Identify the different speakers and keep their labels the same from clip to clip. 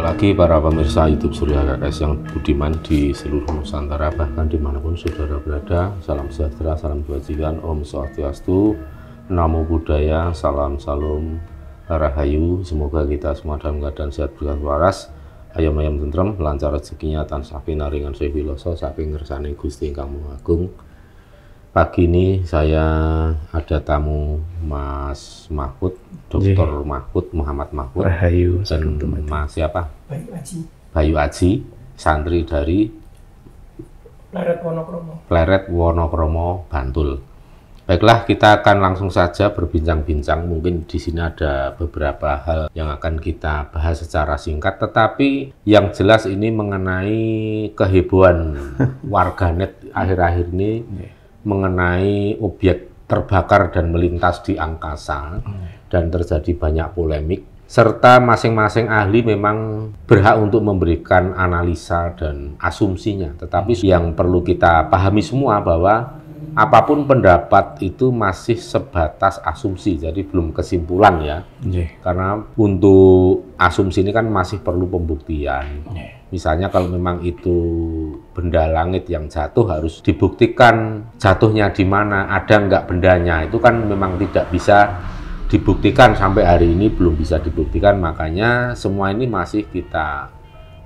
Speaker 1: Jumpa lagi para pemirsa YouTube Surya KKS yang budiman di seluruh Nusantara, bahkan dimanapun saudara berada. Salam sejahtera, salam kebajikan, Om Swastiastu, Namo Buddhaya, salam salam rahayu. Semoga kita semua dalam keadaan sehat berkat waras, ayam-ayam tentrem, lancar rezekinya, tansah pinaringan sewiloso, saking ngersane Gusti Ingkang Maha Agung. Pagi ini saya ada tamu Mas Mahfud, Dr. Mahfud, Muhammad Mahfud,
Speaker 2: Rahayu,
Speaker 1: dan Mas siapa?
Speaker 3: Bayu Aji.
Speaker 1: Bayu Aji, santri dari Pleret Wonokromo, Bantul. Baiklah, kita akan langsung saja berbincang-bincang. Mungkin di sini ada beberapa hal yang akan kita bahas secara singkat, tetapi yang jelas ini mengenai kehebohan warganet akhir-akhir ini mengenai objek terbakar dan melintas di angkasa, dan terjadi banyak polemik, serta masing-masing ahli memang berhak untuk memberikan analisa dan asumsinya. Tetapi yang perlu kita pahami semua bahwa apapun pendapat itu masih sebatas asumsi, jadi belum kesimpulan ya. Karena untuk asumsi ini kan masih perlu pembuktian. Misalnya kalau memang itu benda langit yang jatuh, harus dibuktikan jatuhnya di mana, ada nggak bendanya. Itu kan memang tidak bisa dibuktikan, sampai hari ini belum bisa dibuktikan. Makanya semua ini masih kita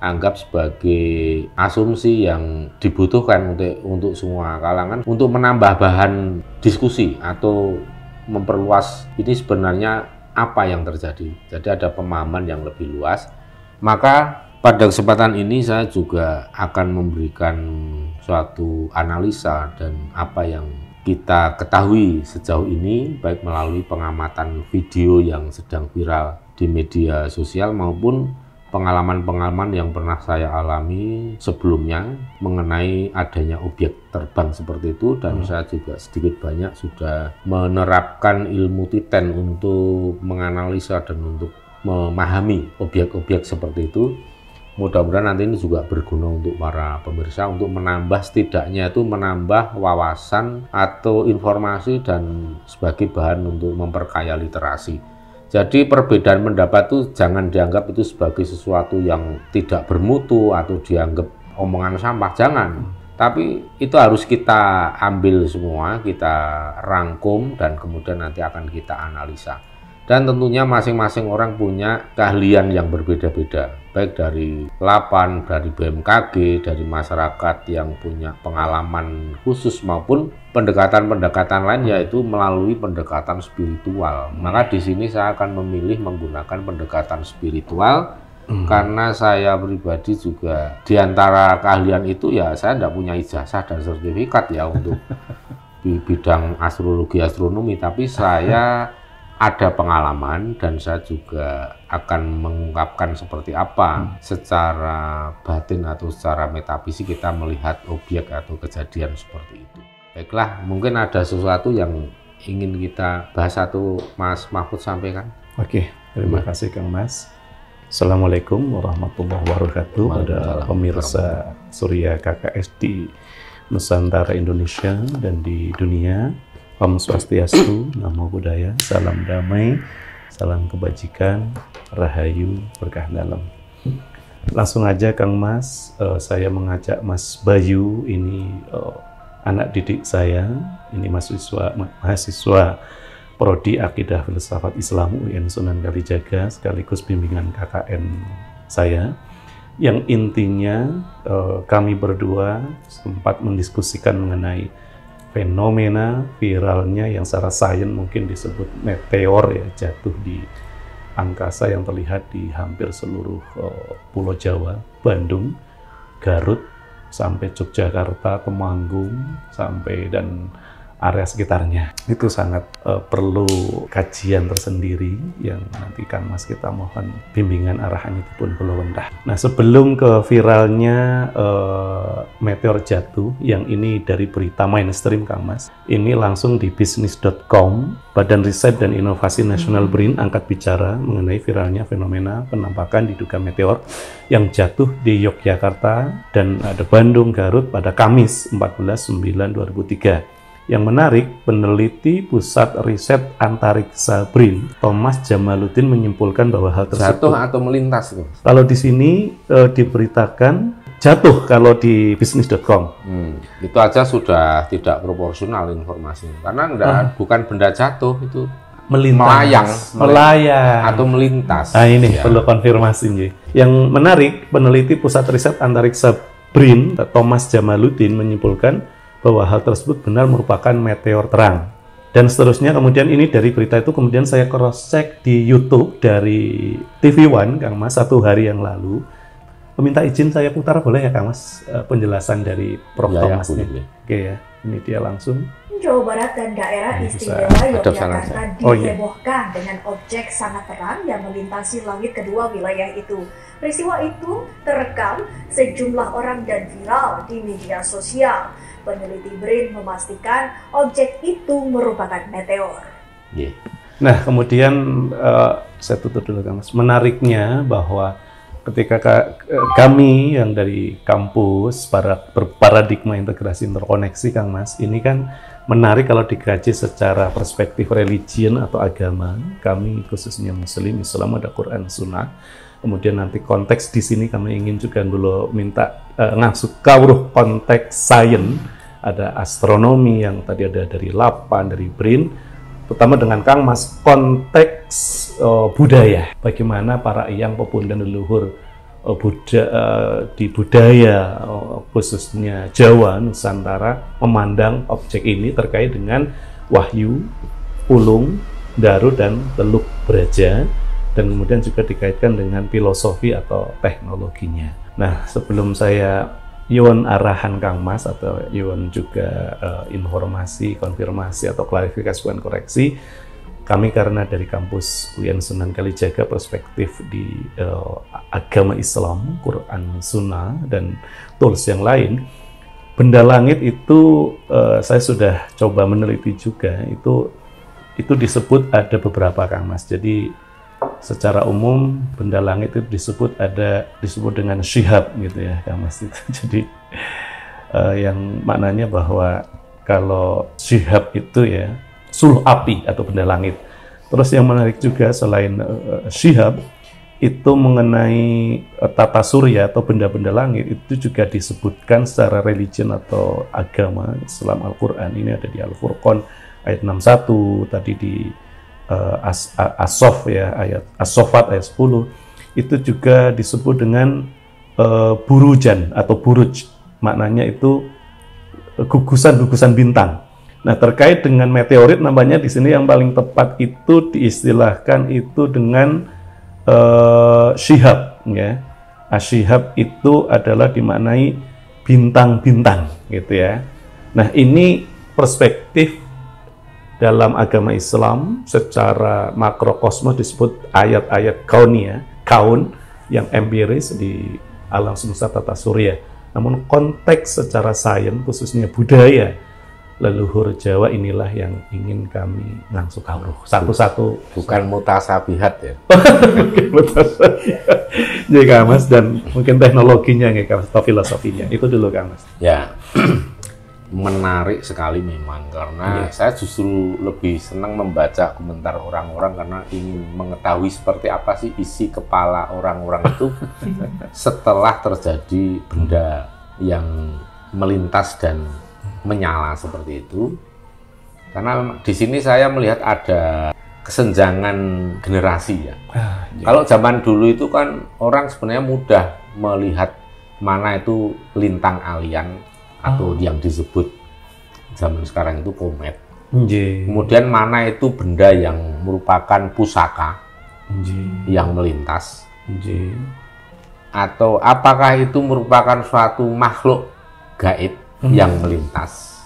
Speaker 1: anggap sebagai asumsi yang dibutuhkan untuk semua kalangan, untuk menambah bahan diskusi atau memperluas ini sebenarnya apa yang terjadi. Jadi ada pemahaman yang lebih luas. Maka pada kesempatan ini saya juga akan memberikan suatu analisa dan apa yang kita ketahui sejauh ini, baik melalui pengamatan video yang sedang viral di media sosial maupun pengalaman-pengalaman yang pernah saya alami sebelumnya mengenai adanya objek terbang seperti itu. Dan saya juga sedikit banyak sudah menerapkan ilmu titen untuk menganalisa dan untuk memahami objek-objek seperti itu. Mudah-mudahan nanti ini juga berguna untuk para pemirsa, untuk menambah, setidaknya itu menambah wawasan atau informasi dan sebagai bahan untuk memperkaya literasi. Jadi perbedaan pendapat itu jangan dianggap itu sebagai sesuatu yang tidak bermutu atau dianggap omongan sampah, jangan. Tapi itu harus kita ambil semua, kita rangkum, dan kemudian nanti akan kita analisa. Dan tentunya masing-masing orang punya keahlian yang berbeda-beda, baik dari LAPAN, dari BMKG, dari masyarakat yang punya pengalaman khusus maupun pendekatan-pendekatan lain, yaitu melalui pendekatan spiritual. Maka di sini saya akan memilih menggunakan pendekatan spiritual karena saya pribadi juga di antara keahlian itu ya saya tidak punya ijazah dan sertifikat ya untuk di bidang astrologi astronomi, tapi saya ada pengalaman dan saya juga akan mengungkapkan seperti apa secara batin atau secara metafisik kita melihat objek atau kejadian seperti itu. Baiklah, mungkin ada sesuatu yang ingin kita bahas atau Mas Mahfud sampaikan.
Speaker 2: Oke, terima kasih Kang Mas. Assalamualaikum warahmatullahi wabarakatuh pada pemirsa Surya KKS di Nusantara, Indonesia, dan di dunia. Om Swastiastu, Namo Buddhaya, salam damai, salam kebajikan, rahayu, berkah dalam. Langsung aja Kang Mas, saya mengajak Mas Bayu, ini anak didik saya, ini mahasiswa Prodi Akidah Filsafat Islam UIN Sunan Kalijaga, sekaligus bimbingan KKN saya, yang intinya kami berdua sempat mendiskusikan mengenai fenomena viralnya yang secara sains mungkin disebut meteor ya, jatuh di angkasa yang terlihat di hampir seluruh Pulau Jawa, Bandung, Garut, sampai Yogyakarta, Temanggung, sampai dan area sekitarnya. Itu sangat perlu kajian tersendiri yang nanti Kang Mas kita mohon bimbingan arahan itu pun perlu rendah. Nah, sebelum ke viralnya meteor jatuh, yang ini dari berita mainstream Kang Mas, ini langsung di bisnis.com, Badan Riset dan Inovasi Nasional BRIN angkat bicara mengenai viralnya fenomena penampakan diduga meteor yang jatuh di Yogyakarta dan ada Bandung, Garut pada Kamis 14/9/2003. Yang menarik, peneliti Pusat Riset Antariksa BRIN, Thomas Jamaluddin menyimpulkan bahwa hal tersebut
Speaker 1: jatuh atau melintas itu.
Speaker 2: Kalau di sini diberitakan jatuh kalau di bisnis.com.
Speaker 1: Itu aja sudah tidak proporsional informasinya. Karena bukan benda jatuh, itu melayang
Speaker 2: atau
Speaker 1: melintas.
Speaker 2: Nah ini perlu konfirmasi nih. Yang menarik, peneliti Pusat Riset Antariksa BRIN, Thomas Jamaluddin menyimpulkan bahwa hal tersebut benar merupakan meteor terang. Dan seterusnya, kemudian ini dari berita itu kemudian saya cross-check di YouTube dari TV One, Kang Mas, 1 hari yang lalu. Meminta izin saya putar boleh ya, Kang Mas, penjelasan dari Prof. Thomas ini. Oke ya, ini dia langsung.
Speaker 3: Jawa Barat dan daerah istimewa Yogyakarta dihebohkan dengan objek sangat terang yang melintasi langit kedua wilayah itu. Peristiwa itu terekam sejumlah orang dan viral di media sosial. Peneliti BRIN memastikan objek itu merupakan meteor.
Speaker 2: Nah, kemudian saya tutup dulu, Kang Mas. Menariknya bahwa ketika kami yang dari kampus berparadigma integrasi interkoneksi, Kang Mas, ini kan menarik kalau dikaji secara perspektif religion atau agama. Kami khususnya Muslim, Islam ada Quran Sunnah. Kemudian nanti konteks di sini kami ingin juga dulu minta ngasuk kawruh konteks sains, ada astronomi yang tadi ada dari Lapan, dari BRIN, terutama dengan Kang Mas konteks budaya. Bagaimana para eyang pepundhen leluhur di budaya khususnya Jawa, Nusantara memandang objek ini terkait dengan wahyu, ulung, daru, dan teluk beraja, dan kemudian juga dikaitkan dengan filosofi atau teknologinya. Nah, sebelum saya Iwan arahan Kang Mas atau Iwan juga informasi, konfirmasi atau klarifikasi dan koreksi, kami karena dari kampus UIN Sunan Kalijaga perspektif di agama Islam, Quran, Sunnah, dan tools yang lain, benda langit itu saya sudah coba meneliti juga, itu disebut ada beberapa, Kang Mas. Jadi secara umum benda langit itu disebut dengan syihab gitu ya, Kang Mas. Jadi yang maknanya bahwa kalau syihab itu ya suluh api atau benda langit. Terus yang menarik juga selain syihab itu mengenai tata surya atau benda-benda langit itu juga disebutkan secara religion atau agama Islam Al-Quran. Ini ada di Al-Furqan ayat 61, tadi di As-Sof ya, ayat As-Sofat ayat 10 itu juga disebut dengan burujan atau buruj, maknanya itu gugusan-gugusan bintang. Nah, terkait dengan meteorit namanya di sini yang paling tepat itu diistilahkan itu dengan syihab ya. Asyihab itu adalah dimaknai bintang-bintang gitu ya. Nah, ini perspektif dalam agama Islam secara makrokosmos disebut ayat-ayat kaunia, kaun yang empiris di alam semesta tata surya. Namun konteks secara sains khususnya budaya leluhur Jawa inilah yang ingin kami langsung kawruh satu-satu.
Speaker 1: Bukan mutasabihat ya.
Speaker 2: Jadi Kang Mas, dan mungkin teknologinya ya Kang Mas, atau filosofinya. Itu dulu Kang Mas.
Speaker 1: Ya. Menarik sekali memang karena saya justru lebih senang membaca komentar orang-orang karena ingin mengetahui seperti apa sih isi kepala orang-orang itu setelah terjadi benda yang melintas dan menyala seperti itu. Karena di sini saya melihat ada kesenjangan generasi ya. Kalau zaman dulu itu kan orang sebenarnya mudah melihat mana itu lintang alien atau yang disebut zaman sekarang itu komet. Kemudian mana itu benda yang merupakan pusaka yang melintas. Atau apakah itu merupakan suatu makhluk gaib yang melintas.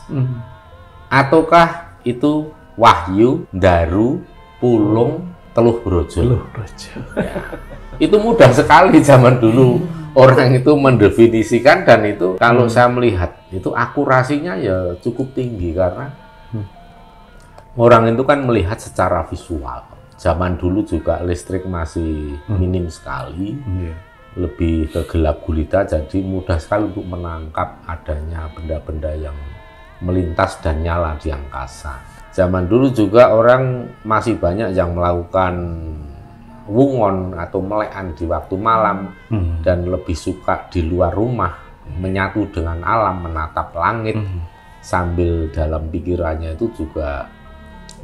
Speaker 1: Ataukah itu wahyu, daru, pulung, teluh brojo. Ya. Itu mudah sekali zaman dulu. Orang itu mendefinisikan, dan itu kalau saya melihat itu akurasinya ya cukup tinggi karena orang itu kan melihat secara visual. Zaman dulu juga listrik masih minim sekali, lebih ke gelap gulita, jadi mudah sekali untuk menangkap adanya benda-benda yang melintas dan nyala di angkasa. Zaman dulu juga orang masih banyak yang melakukan wungon atau melekan di waktu malam dan lebih suka di luar rumah, menyatu dengan alam, menatap langit sambil dalam pikirannya itu juga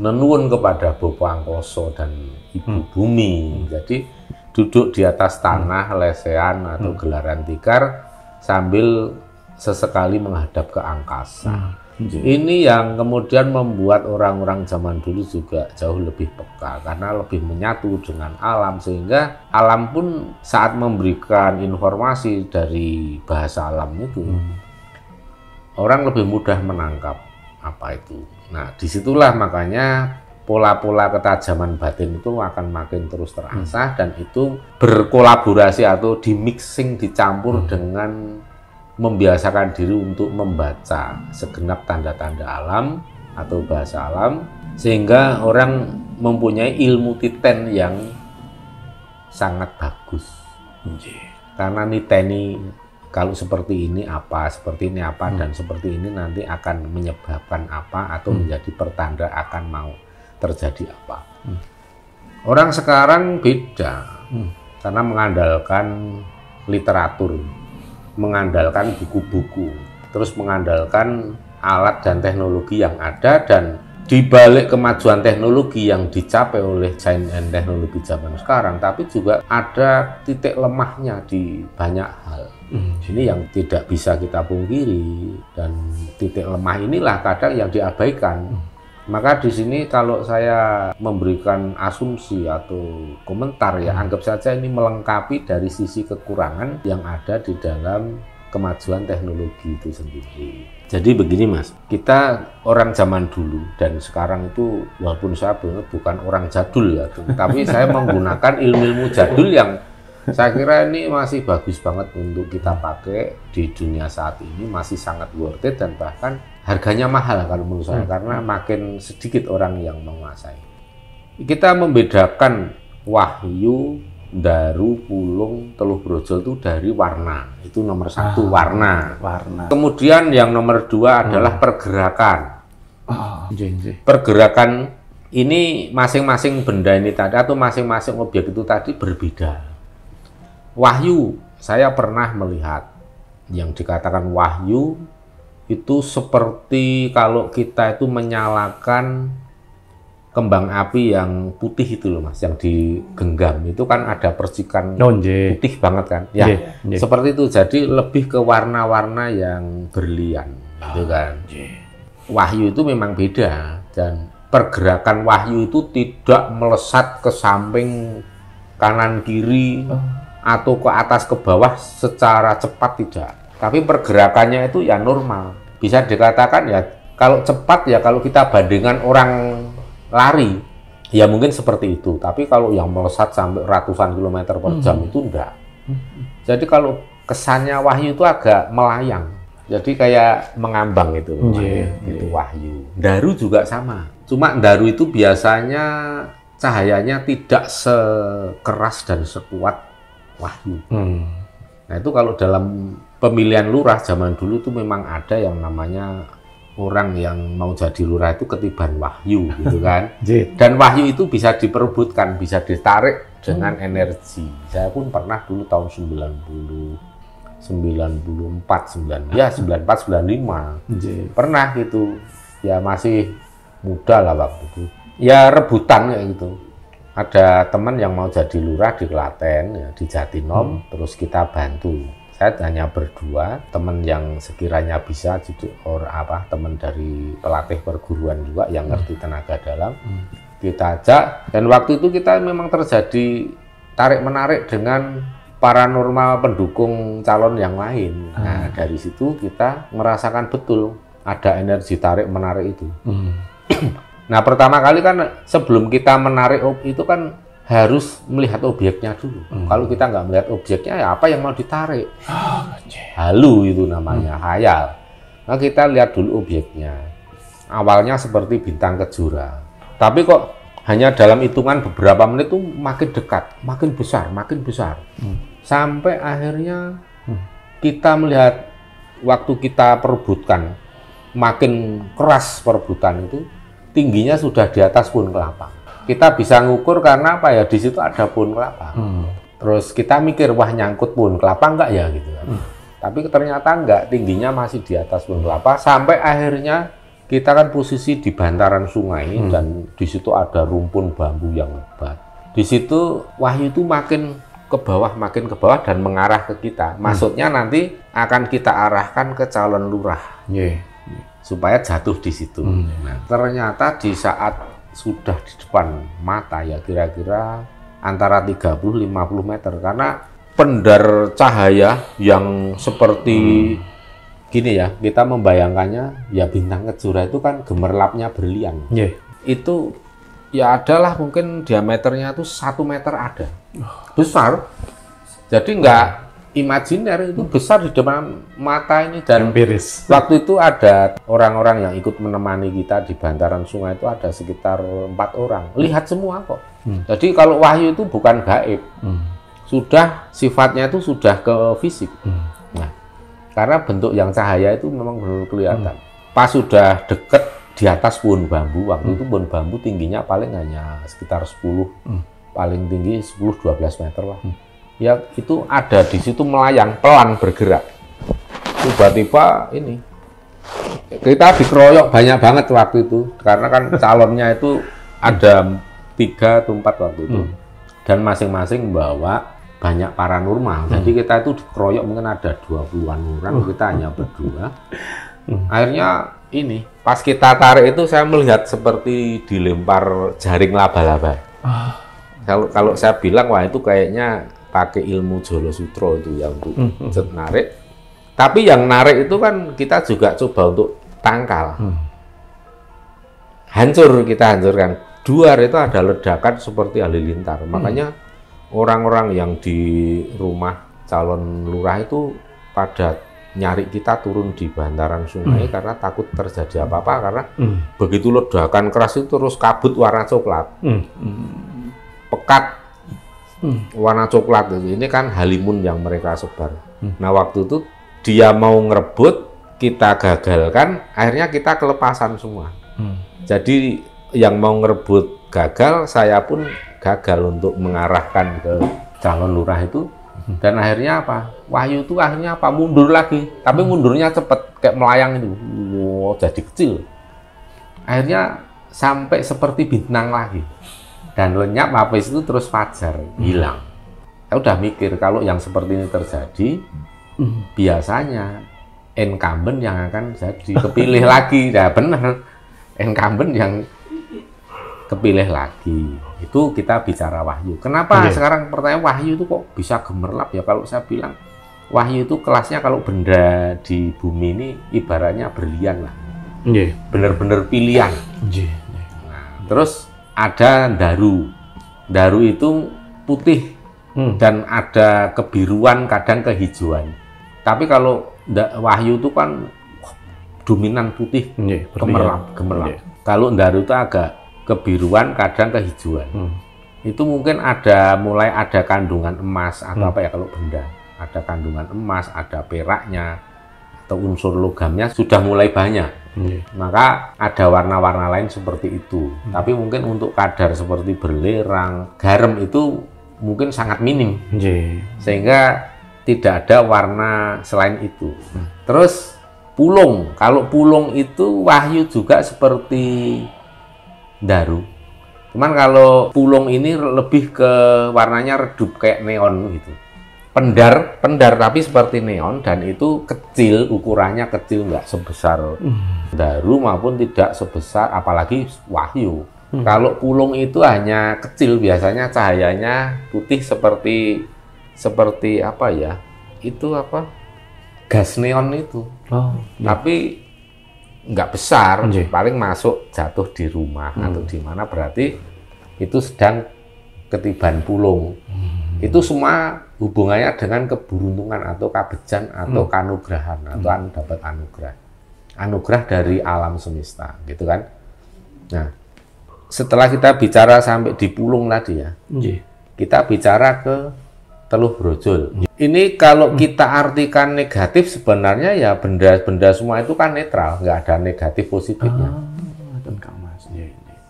Speaker 1: nenuwun kepada Bapa Angkasa dan Ibu Bumi. Jadi duduk di atas tanah lesehan atau gelaran tikar sambil sesekali menghadap ke angkasa. Ini yang kemudian membuat orang-orang zaman dulu juga jauh lebih peka karena lebih menyatu dengan alam, sehingga alam pun saat memberikan informasi dari bahasa alam itu orang lebih mudah menangkap apa itu. Nah, disitulah makanya pola-pola ketajaman batin itu akan makin terus terasah dan itu berkolaborasi atau dimixing, dicampur dengan membiasakan diri untuk membaca segenap tanda-tanda alam atau bahasa alam, sehingga orang mempunyai ilmu titen yang sangat bagus. Karena niteni kalau seperti ini apa, seperti ini apa, dan seperti ini nanti akan menyebabkan apa atau menjadi pertanda akan mau terjadi apa. Orang sekarang beda karena mengandalkan literatur, mengandalkan buku-buku, terus mengandalkan alat dan teknologi yang ada, dan di balik kemajuan teknologi yang dicapai oleh sains dan teknologi zaman sekarang, tapi juga ada titik lemahnya di banyak hal. Ini yang tidak bisa kita pungkiri, dan titik lemah inilah kadang yang diabaikan. Maka di sini kalau saya memberikan asumsi atau komentar ya, anggap saja ini melengkapi dari sisi kekurangan yang ada di dalam kemajuan teknologi itu sendiri. Jadi begini Mas, kita orang zaman dulu dan sekarang itu walaupun saya bukan orang jadul ya, tapi saya menggunakan ilmu-ilmu jadul yang saya kira ini masih bagus banget untuk kita pakai di dunia saat ini, masih sangat worth it dan bahkan harganya mahal kalau menurut saya karena makin sedikit orang yang menguasai. Kita membedakan Wahyu, Daru, Pulung, Teluh Brojol itu dari warna. Itu nomor satu, warna. Kemudian yang nomor dua adalah pergerakan. Pergerakan ini masing-masing benda ini tadi atau masing-masing objek itu tadi berbeda. Wahyu, saya pernah melihat yang dikatakan wahyu itu seperti kalau kita itu menyalakan kembang api yang putih itu loh Mas, yang digenggam itu kan ada percikan putih banget kan ya, seperti itu. Jadi lebih ke warna-warna yang berlian gitu kan. Wahyu itu memang beda, dan pergerakan wahyu itu tidak melesat ke samping kanan kiri atau ke atas ke bawah secara cepat, tidak. Tapi pergerakannya itu ya normal. Bisa dikatakan ya kalau cepat ya kalau kita bandingkan orang lari ya mungkin seperti itu. Tapi kalau yang melesat sampai ratusan kilometer per jam itu enggak. Jadi kalau kesannya wahyu itu agak melayang. Jadi kayak mengambang itu. Itu wahyu. Daru juga sama. Cuma daru itu biasanya cahayanya tidak sekeras dan sekuat wahyu. Nah itu kalau dalam pemilihan lurah zaman dulu itu memang ada yang namanya orang yang mau jadi lurah itu ketiban wahyu gitu kan. Dan wahyu itu bisa diperebutkan, bisa ditarik dengan energi. Saya pun pernah dulu tahun 94, 95 pernah gitu. Ya masih muda lah waktu itu. Ya rebutan kayak gitu. Ada teman yang mau jadi lurah di Klaten, ya, di Jatinom, terus kita bantu. Saya hanya berdua, teman yang sekiranya bisa, jadi teman dari pelatih perguruan juga yang ngerti tenaga dalam, kita ajak. Dan waktu itu kita memang terjadi tarik-menarik dengan paranormal pendukung calon yang lain. Nah dari situ kita merasakan betul ada energi tarik-menarik itu. Nah pertama kali kan sebelum kita menarik itu kan harus melihat objeknya dulu. Kalau kita nggak melihat objeknya ya apa yang mau ditarik? Halu itu namanya, hayal. Nah kita lihat dulu objeknya. Awalnya seperti bintang kejora. Tapi kok hanya dalam hitungan beberapa menit itu makin dekat, makin besar, makin besar. Sampai akhirnya kita melihat waktu kita perebutkan makin keras perebutan itu, tingginya sudah di atas pohon kelapa. Kita bisa ngukur karena apa ya, di situ ada pohon kelapa. Terus kita mikir, wah nyangkut pohon kelapa enggak ya gitu kan. Tapi ternyata enggak, tingginya masih di atas pohon kelapa, sampai akhirnya kita kan posisi di bantaran sungai dan di situ ada rumpun bambu yang lebat. Di situ wahyu itu makin ke bawah dan mengarah ke kita. Maksudnya nanti akan kita arahkan ke calon lurah. Supaya jatuh di situ. Nah, ternyata di saat sudah di depan mata ya kira-kira antara 30-50 meter, karena pendar cahaya yang seperti gini ya, kita membayangkannya ya bintang kejora itu kan gemerlapnya berlian. Itu ya adalah mungkin diameternya itu 1 meter ada. Besar. Jadi nggak imajiner, itu besar di depan mata ini. Dan
Speaker 2: empiris.
Speaker 1: Waktu itu ada orang-orang yang ikut menemani kita di bantaran sungai itu ada sekitar 4 orang. Lihat semua kok. Jadi kalau wahyu itu bukan gaib. Sudah sifatnya itu sudah ke fisik. Nah, karena bentuk yang cahaya itu memang benar kelihatan. Pas sudah deket di atas pohon bambu, waktu itu pohon bambu tingginya paling hanya sekitar 10, paling tinggi 10-12 meter lah. Ya itu ada di situ melayang, pelan bergerak. Tiba-tiba ini, kita dikeroyok banyak banget waktu itu, karena kan calonnya itu ada 3 atau 4 waktu itu. Dan masing-masing membawa banyak paranormal. Jadi kita itu dikeroyok mungkin ada 20-an orang, kita hanya berdua. Akhirnya ini, pas kita tarik itu saya melihat seperti dilempar jaring laba-laba. Kalau saya bilang, wah itu kayaknya pakai ilmu Jolo Sutro itu yang untuk narik. Tapi yang narik itu kan kita juga coba untuk tangkal. Kita hancurkan. Duar itu ada ledakan seperti halilintar. Makanya orang-orang yang di rumah calon lurah itu pada nyari kita turun di bantaran sungai karena takut terjadi apa-apa, karena begitu ledakan keras itu terus kabut warna coklat, pekat warna coklat itu. Ini kan halimun yang mereka sebar. Nah waktu itu dia mau ngerebut, kita gagalkan, akhirnya kita kelepasan semua. Jadi yang mau ngerebut gagal, saya pun gagal untuk mengarahkan ke calon lurah itu. Dan akhirnya apa? Wahyu itu akhirnya apa? Mundur lagi. Tapi mundurnya cepet, kayak melayang itu. Wow, jadi kecil. Akhirnya sampai seperti bintang lagi. Dan lenyap, habis itu terus fajar, hilang. Saya udah mikir kalau yang seperti ini terjadi, biasanya incumbent yang akan jadi kepilih lagi. Nah benar, incumbent yang kepilih lagi. Itu kita bicara wahyu. Kenapa sekarang pertanyaan wahyu itu kok bisa gemerlap ya? Kalau saya bilang wahyu itu kelasnya kalau benda di bumi ini ibaratnya berlian lah. Bener-bener pilihan. Nah, terus ada daru. Daru itu putih dan ada kebiruan, kadang kehijauan. Tapi kalau wahyu itu kan dominan putih, gemerlap. Kalau daru itu agak kebiruan, kadang kehijauan. Itu mungkin mulai ada kandungan emas atau apa ya, kalau benda ada kandungan emas, ada peraknya atau unsur logamnya sudah mulai banyak. Maka ada warna-warna lain seperti itu. Tapi mungkin untuk kadar seperti belerang, garam itu mungkin sangat minim. Sehingga tidak ada warna selain itu. Terus pulung, kalau pulung itu wahyu juga seperti daru. Cuman kalau pulung ini lebih ke warnanya redup kayak neon gitu. Pendar tapi seperti neon, dan itu kecil, ukurannya kecil, nggak sebesar daru maupun tidak sebesar apalagi wahyu. Kalau pulung itu hanya kecil, biasanya cahayanya putih seperti apa ya? Itu apa? Gas neon itu. Tapi nggak besar, paling masuk jatuh di rumah atau di mana, berarti itu sedang ketiban pulung. Itu semua hubungannya dengan keberuntungan atau kabejan atau kanugrahan atau dapat anugerah dari alam semesta, gitu kan. Nah, setelah kita bicara sampai di pulung tadi ya, kita bicara ke teluh brojol. Ini kalau kita artikan negatif sebenarnya ya benda-benda semua itu kan netral, nggak ada negatif positifnya.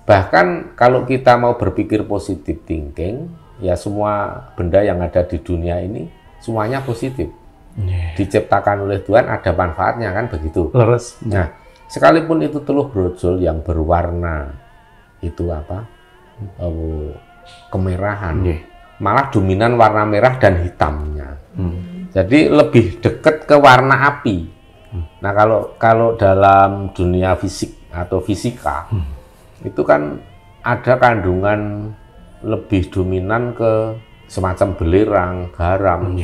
Speaker 1: Bahkan kalau kita mau berpikir positif thinking, ya semua benda yang ada di dunia ini semuanya positif. Diciptakan oleh Tuhan, ada manfaatnya kan begitu.
Speaker 2: Leres.
Speaker 1: Nah, sekalipun itu teluh brojol yang berwarna itu apa? Kemerahan. Malah dominan warna merah dan hitamnya. Jadi lebih dekat ke warna api. Nah, kalau dalam dunia fisik atau fisika itu kan ada kandungan lebih dominan ke semacam belerang, garam,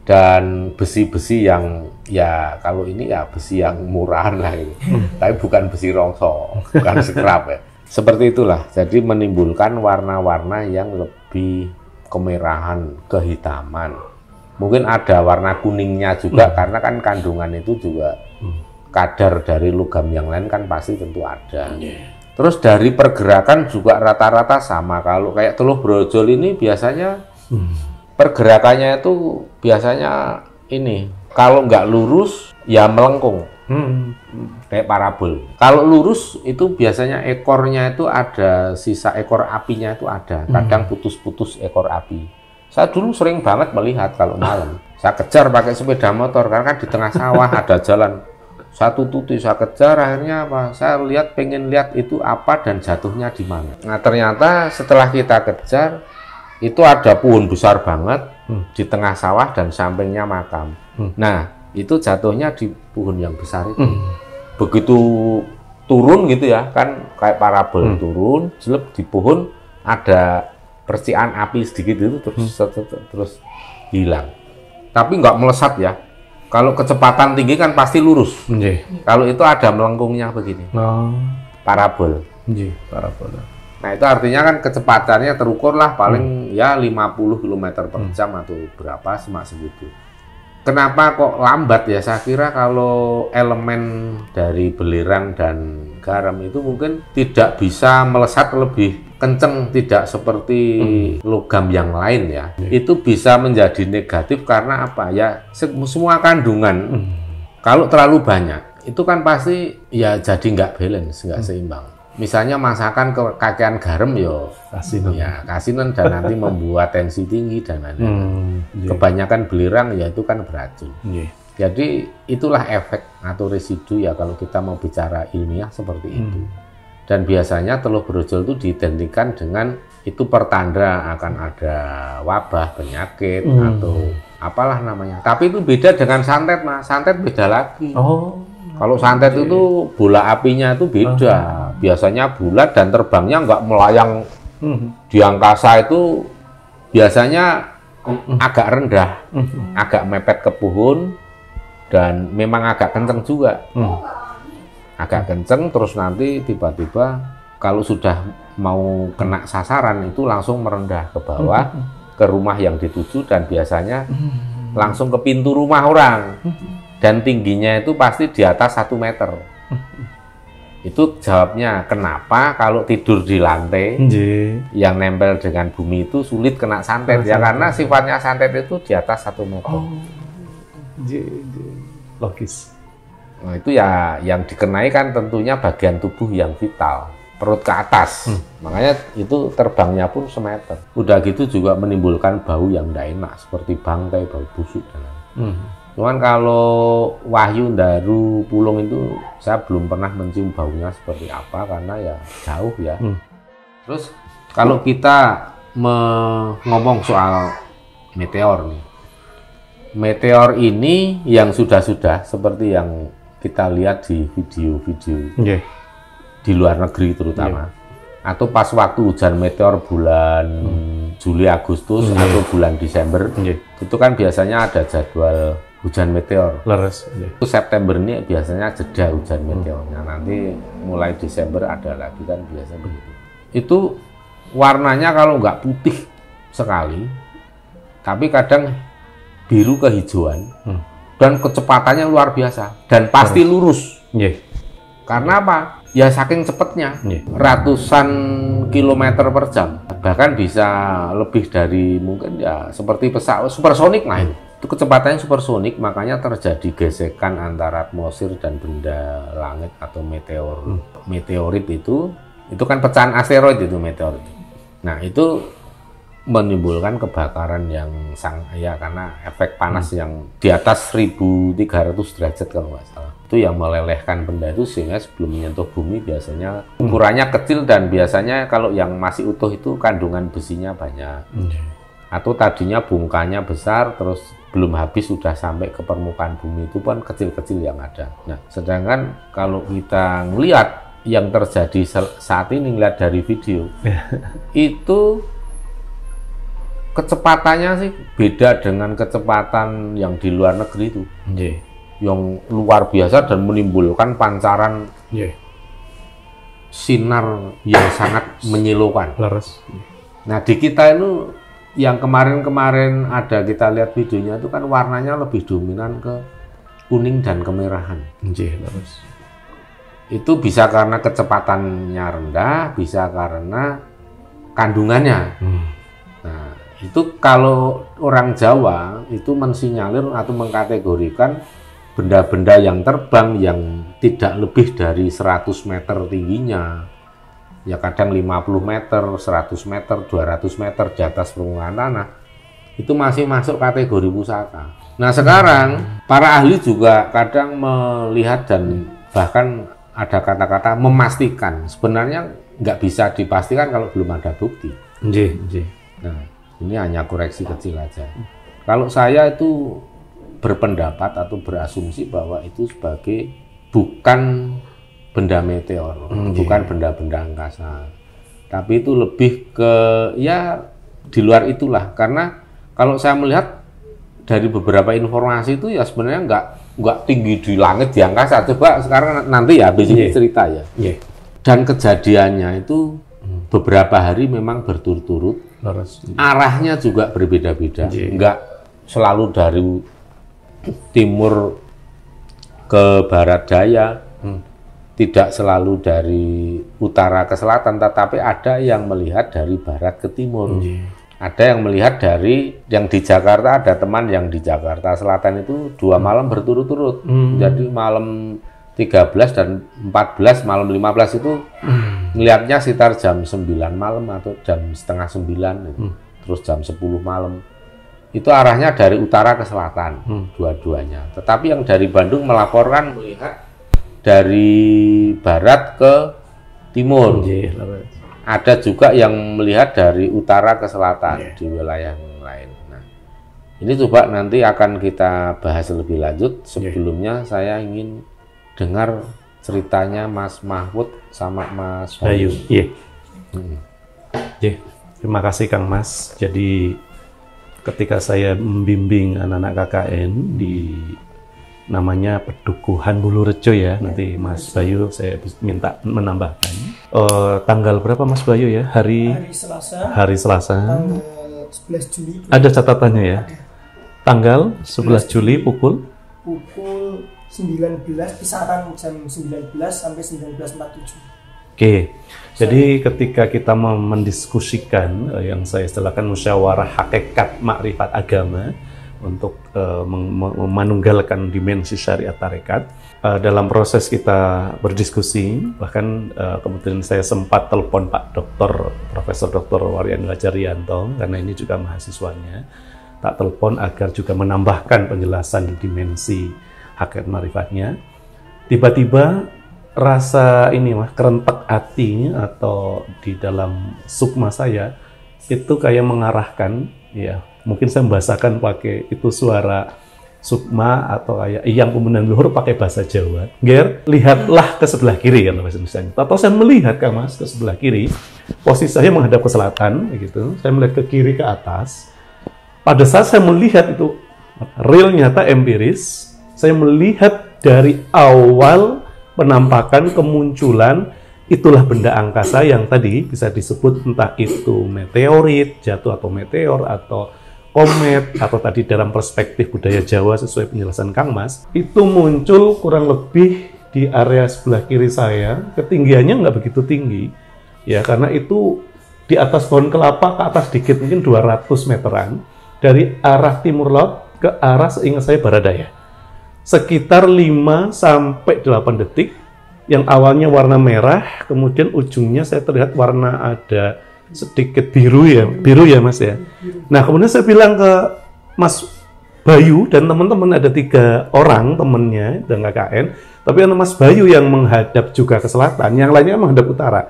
Speaker 1: dan besi-besi yang ya kalau ini ya besi yang murahan lah ini. Tapi bukan besi rongso, bukan scrap ya. Seperti itulah. Jadi menimbulkan warna-warna yang lebih kemerahan, kehitaman. Mungkin ada warna kuningnya juga karena kan kandungan itu juga kadar dari logam yang lain kan pasti tentu ada. Terus dari pergerakan juga rata-rata sama. Kalau kayak teluh brojol ini biasanya pergerakannya itu biasanya ini kalau nggak lurus ya melengkung. Kayak parabol. Kalau lurus itu biasanya ekornya itu ada sisa ekor apinya itu ada. Kadang putus-putus ekor api. Saya dulu sering banget melihat kalau malam. Saya kejar pakai sepeda motor karena kan di tengah sawah ada jalan. Satu tuti saya kejar, akhirnya apa? Saya pengen lihat itu apa dan jatuhnya di mana. Nah ternyata setelah kita kejar itu ada pohon besar banget di tengah sawah dan sampingnya makam. Nah itu jatuhnya di pohon yang besar itu. Begitu turun gitu ya, kan kayak parabol turun, jelek di pohon ada percikan api sedikit itu terus hilang. Tapi nggak melesat ya. Kalau kecepatan tinggi kan pasti lurus. Kalau itu ada melengkungnya begini. Parabol.
Speaker 2: Parabol.
Speaker 1: Nah itu artinya kan kecepatannya terukur lah paling ya 50 km per jam atau berapa segitu. Kenapa kok lambat ya? Saya kira kalau elemen dari belerang dan garam itu mungkin tidak bisa melesat lebih kenceng, tidak seperti logam yang lain ya. Itu bisa menjadi negatif karena apa ya? Semua kandungan kalau terlalu banyak itu kan pasti ya jadi nggak balance, nggak seimbang. Misalnya masakan kekakean garam kasinan dan nanti membuat tensi tinggi dan lain-lain. Kebanyakan belerang ya itu kan beracun. Jadi itulah efek atau residu ya kalau kita mau bicara ilmiah seperti itu. Dan biasanya teluh brojol itu diidentikan dengan itu pertanda akan ada wabah, penyakit atau apalah namanya. Tapi itu beda dengan santet, Mas. Santet beda lagi. Kalau santet itu bola apinya itu beda. Biasanya bulat dan terbangnya nggak melayang di angkasa itu biasanya agak rendah, agak mepet ke pohon dan memang agak kenceng juga. Agak kenceng terus nanti tiba-tiba kalau sudah mau kena sasaran itu langsung merendah ke bawah ke rumah yang dituju dan biasanya langsung ke pintu rumah orang. Dan tingginya itu pasti di atas 1 meter. Itu jawabnya kenapa kalau tidur di lantai yang nempel dengan bumi itu sulit kena santet ya karena sifatnya santet itu di atas 1 meter.
Speaker 2: Logis.
Speaker 1: Nah itu ya yang dikenai kan tentunya bagian tubuh yang vital, perut ke atas. Makanya itu terbangnya pun semeter. Udah gitu juga menimbulkan bau yang tidak enak seperti bangkai, bau busuk dan lain-lain. Cuman kalau Wahyu Ndaru Pulung itu saya belum pernah mencium baunya seperti apa karena ya jauh ya. Terus kalau kita ngomong soal meteor nih. Meteor ini yang sudah-sudah seperti yang kita lihat di video-video di luar negeri terutama. Atau pas waktu hujan meteor bulan Juli Agustus atau bulan Desember. Itu kan biasanya ada jadwal hujan meteor. Itu September ini biasanya jeda hujan meteornya. Nanti mulai Desember ada lagi kan biasa begitu. Itu warnanya kalau nggak putih sekali, tapi kadang biru kehijauan dan kecepatannya luar biasa dan pasti lurus. Karena apa? Ya saking cepatnya, ratusan kilometer per jam, bahkan bisa lebih dari mungkin ya seperti pesawat supersonik lah itu kecepatannya supersonik, makanya terjadi gesekan antara atmosfer dan benda langit atau meteorit itu kan pecahan asteroid itu meteorit. Nah itu menimbulkan kebakaran yang karena efek panas yang di atas 1300 derajat kalau nggak salah. Itu yang melelehkan benda itu sehingga sebelum menyentuh bumi biasanya ukurannya kecil dan biasanya kalau yang masih utuh itu kandungan besinya banyak. Atau tadinya bungkanya besar terus belum habis sudah sampai ke permukaan bumi itu pun kecil-kecil yang ada. Nah, sedangkan kalau kita melihat yang terjadi saat ini lihat dari video itu kecepatannya sih beda dengan kecepatan yang di luar negeri itu. Yang luar biasa dan menimbulkan pancaran sinar yang sangat menyilaukan. Nah di kita itu yang kemarin-kemarin ada kita lihat videonya itu kan warnanya lebih dominan ke kuning dan kemerahan. Itu bisa karena kecepatannya rendah, bisa karena kandungannya. Nah itu kalau orang Jawa itu mensinyalir atau mengkategorikan benda-benda yang terbang yang tidak lebih dari 100 meter tingginya, ya kadang 50 meter, 100 meter, 200 meter di atas permukaan tanah, itu masih masuk kategori pusaka. Nah sekarang para ahli juga kadang melihat dan bahkan ada kata-kata memastikan, sebenarnya nggak bisa dipastikan kalau belum ada bukti. Nah ini hanya koreksi kecil aja. Kalau saya itu berpendapat atau berasumsi bahwa itu sebagai bukan benda meteor, bukan benda-benda angkasa, tapi itu lebih ke ya di luar itulah. Karena kalau saya melihat dari beberapa informasi itu ya sebenarnya nggak tinggi di langit di angkasa. Coba sekarang nanti ya habis ini cerita ya. Dan kejadiannya itu beberapa hari memang berturut-turut, arahnya juga berbeda-beda, nggak selalu dari timur ke barat daya, tidak selalu dari utara ke selatan, tetapi ada yang melihat dari barat ke timur. Ada yang melihat dari yang di Jakarta, ada teman yang di Jakarta Selatan itu 2 malam berturut-turut. Jadi malam 13 dan 14, malam 15 itu ngelihatnya sekitar jam 9 malam atau jam setengah 9 gitu. Terus jam 10 malam. Itu arahnya dari utara ke selatan, dua-duanya. Tetapi yang dari Bandung melaporkan melihat dari barat ke timur. Ada juga yang melihat dari utara ke selatan di wilayah yang lain. Nah, ini coba nanti akan kita bahas lebih lanjut. Sebelumnya saya ingin dengar ceritanya Mas Mahfud sama Mas Bayu.
Speaker 2: Terima kasih Kang Mas. Jadi ketika saya membimbing anak-anak KKN di namanya Pedukuhan Bulurejo ya, nanti Mas Bayu saya minta menambahkan. Tanggal berapa Mas Bayu ya? Hari Selasa. Tanggal 11 Juli. Ada catatannya ya? Ada. Tanggal 11 Juli pukul
Speaker 4: 19, kisaran jam 19 sampai 19.47.
Speaker 2: Oke, jadi ketika kita mendiskusikan yang saya istilahkan musyawarah hakikat makrifat agama untuk memanunggalkan dimensi syariat tarekat, dalam proses kita berdiskusi, bahkan kemudian saya sempat telepon Pak Dr. Profesor Dr. Waryani Hajarianto, karena ini juga mahasiswanya, tak telepon agar juga menambahkan penjelasan dimensi hakikat marifatnya. Tiba-tiba rasa ini mah kerentek hati atau di dalam sukma saya itu kayak mengarahkan ya, mungkin saya membahasakan pakai itu suara sukma atau kayak yang kemudian luhur pakai bahasa Jawa. Ger, lihatlah ke sebelah kiri kan bahasa Indonesia. Atau saya melihat Kang Mas ke sebelah kiri, posisi saya menghadap ke selatan gitu. Saya melihat ke kiri ke atas. Pada saat saya melihat itu real nyata empiris, saya melihat dari awal penampakan kemunculan itulah benda angkasa yang tadi bisa disebut entah itu meteorit jatuh atau meteor atau komet atau tadi dalam perspektif budaya Jawa sesuai penjelasan Kang Mas itu muncul kurang lebih di di area sebelah kiri saya, ketinggiannya nggak begitu tinggi, ya karena itu di atas pohon kelapa ke atas dikit, mungkin 200 meteran, dari arah timur laut ke arah seingat saya Baradaya. Sekitar 5 sampai 8 detik, yang awalnya warna merah, kemudian ujungnya saya terlihat warna ada sedikit biru ya Mas ya. Nah kemudian saya bilang ke Mas Bayu dan teman-teman, ada 3 orang temennya dan KKN, tapi ada Mas Bayu yang menghadap juga ke selatan, yang lainnya menghadap utara.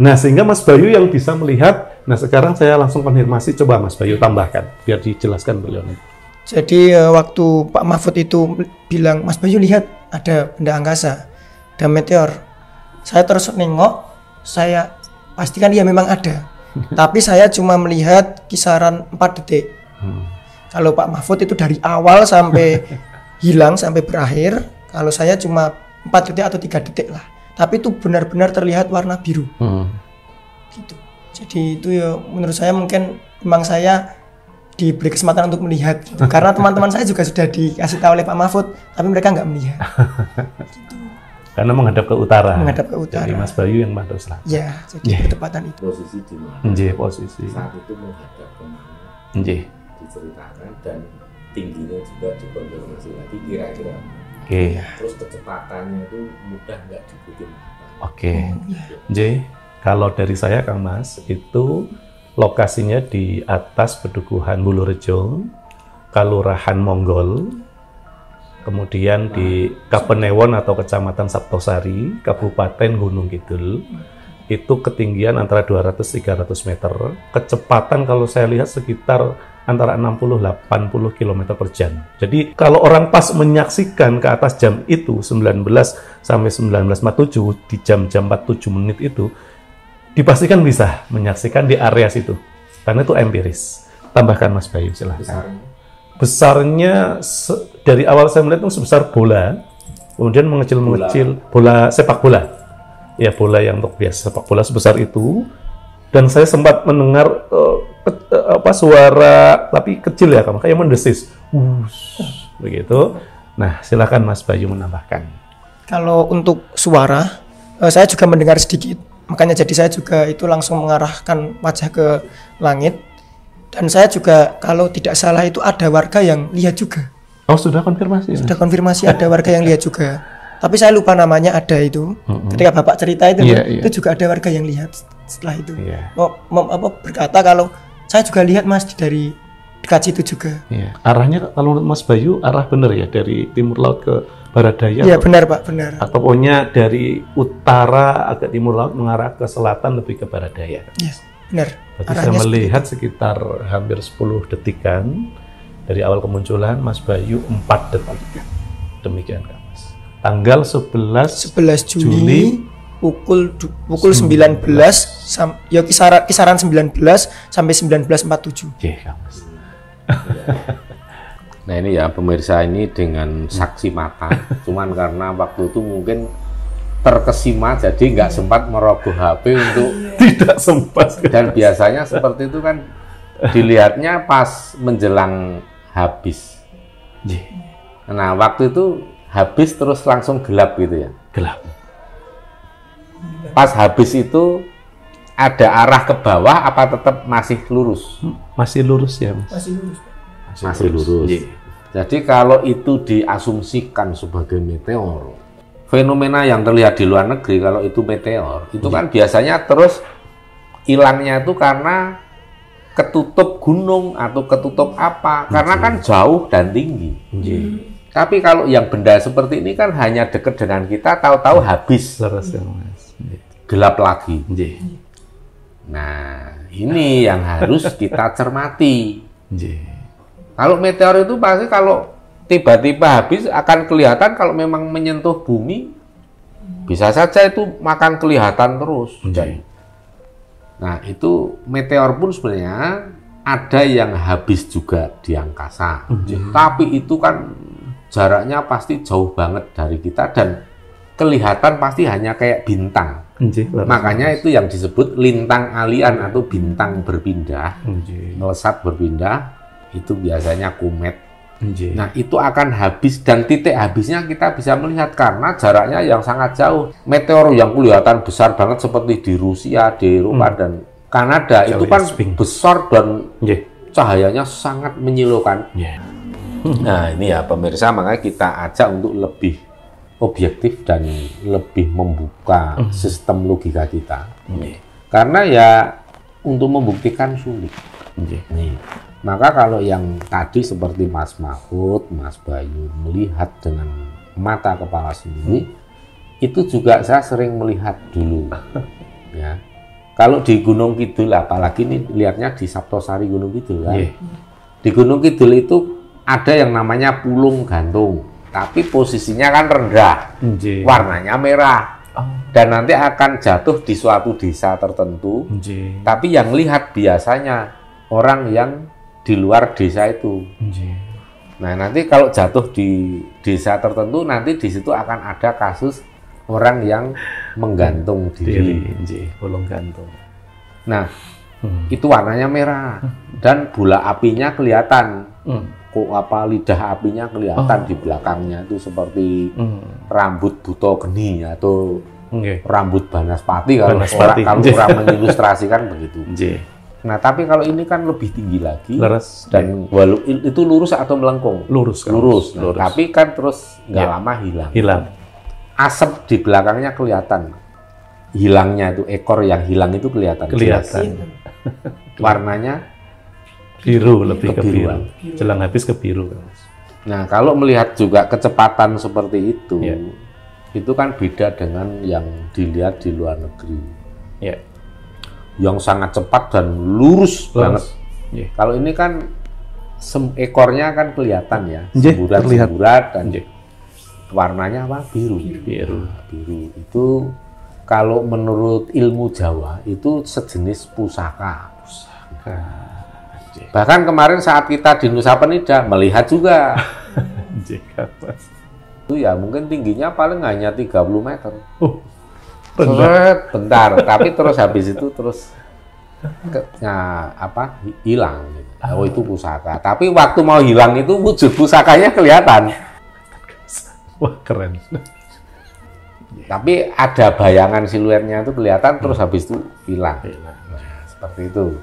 Speaker 2: Nah sehingga Mas Bayu yang bisa melihat. Nah sekarang saya langsung konfirmasi, coba Mas Bayu tambahkan biar dijelaskan beliau.
Speaker 4: Jadi waktu Pak Mahfud itu bilang, Mas Bayu lihat ada benda angkasa, ada meteor, saya terus nengok, saya pastikan dia memang ada. Tapi saya cuma melihat kisaran 4 detik. Kalau Pak Mahfud itu dari awal sampai hilang sampai berakhir, kalau saya cuma 4 detik atau 3 detik lah. Tapi itu benar-benar terlihat warna biru. Gitu. Jadi itu ya menurut saya mungkin memang saya diberi kesempatan untuk melihat. Gitu. Karena teman-teman saya juga sudah dikasih tahu oleh Pak Mahfud, tapi mereka nggak melihat. Gitu.
Speaker 2: Karena menghadap ke utara.
Speaker 4: Menghadap ke utara.
Speaker 2: Jadi Mas Bayu yang menghadap selatan.
Speaker 4: Ya, jadi bertepatan itu.
Speaker 1: Posisi di mana?
Speaker 2: Posisi.
Speaker 1: Saat itu menghadap kemana? Diceritakan dan tingginya juga dikonfirmasi lagi kira-kira. Terus kecepatannya itu mudah nggak diikutin?
Speaker 2: Kalau dari saya Kang Mas, itu lokasinya di atas Pedukuhan Bulurejo, Kalurahan Monggol, kemudian di Kapenewon atau Kecamatan Saptosari, Kabupaten Gunung Kidul. Itu ketinggian antara 200-300 meter, kecepatan kalau saya lihat sekitar antara 60-80 km per jam. Jadi kalau orang pas menyaksikan ke atas jam itu 19 sampai 19.47 di jam-jam 47 menit itu, dipastikan bisa menyaksikan di area situ. Karena itu empiris. Tambahkan Mas Bayu silahkan. Besarnya dari awal saya melihat itu sebesar bola, kemudian mengecil-mengecil, bola sepak bola. Ya bola yang untuk biasa sepak bola sebesar itu. Dan saya sempat mendengar suara tapi kecil ya, kayak mendesis, begitu. Nah, silakan Mas Bayu menambahkan.
Speaker 4: Kalau untuk suara, saya juga mendengar sedikit. Makanya jadi saya juga itu langsung mengarahkan wajah ke langit. Dan saya juga kalau tidak salah itu ada warga yang lihat juga.
Speaker 2: Oh, sudah konfirmasi? Sudah
Speaker 4: konfirmasi ada warga yang lihat juga. Tapi saya lupa namanya, ada itu. Ketika Bapak cerita itu, itu juga ada warga yang lihat setelah itu. Berkata kalau saya juga lihat Mas dari dekat situ juga.
Speaker 2: Arahnya kalau menurut Mas Bayu arah benar ya, dari timur laut ke Baradaya?
Speaker 4: Iya benar Pak, benar.
Speaker 2: Atau pokoknya dari utara agak timur laut mengarah ke selatan lebih ke Baradaya?
Speaker 4: Iya benar.
Speaker 2: Berarti saya melihat sekitar hampir 10 detikan dari awal kemunculan Mas Bayu 4 detik. Demikian Kak Mas. Tanggal 11 Juli pukul 19 ya kisaran 19 sampai 19.47. Kak Mas.
Speaker 1: Nah ini ya pemirsa, ini dengan saksi mata, cuman karena waktu itu mungkin terkesima jadi nggak sempat merogoh HP untuk
Speaker 2: tidak sempat.
Speaker 1: Dan biasanya seperti itu kan dilihatnya pas menjelang habis. Nah waktu itu habis terus langsung gelap gitu ya?
Speaker 2: Gelap.
Speaker 1: Pas habis itu ada arah ke bawah apa tetap masih lurus?
Speaker 2: Masih lurus ya Mas?
Speaker 1: Masih lurus. Jadi kalau itu diasumsikan sebagai meteor, fenomena yang terlihat di luar negeri kalau itu meteor, itu kan biasanya terus hilangnya itu karena ketutup gunung atau ketutup apa, karena kan jauh dan tinggi. Tapi kalau yang benda seperti ini kan hanya dekat dengan kita, tahu-tahu habis, gelap lagi. Nah, ini yang harus kita cermati. Kalau meteor itu pasti kalau tiba-tiba habis akan kelihatan, kalau memang menyentuh bumi, bisa saja itu akan kelihatan terus. Nah, itu meteor pun sebenarnya ada yang habis juga di angkasa. Tapi itu kan jaraknya pasti jauh banget dari kita dan kelihatan pasti hanya kayak bintang. Makanya itu yang disebut lintang alien atau bintang berpindah, melesat berpindah, itu biasanya komet Nah, itu akan habis dan titik habisnya kita bisa melihat karena jaraknya yang sangat jauh. Meteor yang kelihatan besar banget seperti di Rusia, di Eropa dan Kanada itu kan besar dan cahayanya sangat menyilaukan. Nah, ini ya pemirsa, makanya kita ajak untuk lebih objektif dan lebih membuka sistem logika kita. Karena ya untuk membuktikan sulit. Nih. Maka kalau yang tadi seperti Mas Mahfud, Mas Bayu melihat dengan mata kepala sendiri, itu juga saya sering melihat dulu. Ya. Kalau di Gunung Kidul, apalagi ini lihatnya di Saptosari Gunung Kidul kan. Di Gunung Kidul itu ada yang namanya pulung gantung, tapi posisinya kan rendah, warnanya merah. Dan nanti akan jatuh di suatu desa tertentu. Tapi yang lihat biasanya orang yang di luar desa itu. Nah, nanti kalau jatuh di desa tertentu, nanti di situ akan ada kasus orang yang menggantung diri.
Speaker 2: Pulung gantung.
Speaker 1: Nah, itu warnanya merah dan bola apinya kelihatan. Kok apa lidah apinya kelihatan di belakangnya itu seperti rambut buto geni atau rambut Banaspati kalau orang mengilustrasikan begitu. Nah, tapi kalau ini kan lebih tinggi lagi dan itu lurus atau melengkung?
Speaker 2: Lurus.
Speaker 1: Nah, tapi kan terus nggak lama hilang. Asap di belakangnya kelihatan. Hilangnya itu ekor yang hilang itu kelihatan. Warnanya
Speaker 2: biru, lebih ke biru. Jelang habis ke biru.
Speaker 1: Nah, kalau melihat juga kecepatan seperti itu kan beda dengan yang dilihat di luar negeri. Yang sangat cepat dan lurus banget. Kalau ini kan ekornya kan kelihatan ya, semburat dan warnanya apa? Biru. Itu kalau menurut ilmu Jawa itu sejenis pusaka. Bahkan kemarin saat kita di Nusa Penida melihat juga. Itu ya mungkin tingginya paling hanya 30 meter. Bentar, tapi terus habis itu hilang. Oh, itu pusaka. Tapi waktu mau hilang itu wujud pusakanya kelihatan.
Speaker 2: Wah, keren.
Speaker 1: Tapi ada bayangan siluetnya itu kelihatan terus habis itu hilang. Nah, seperti itu.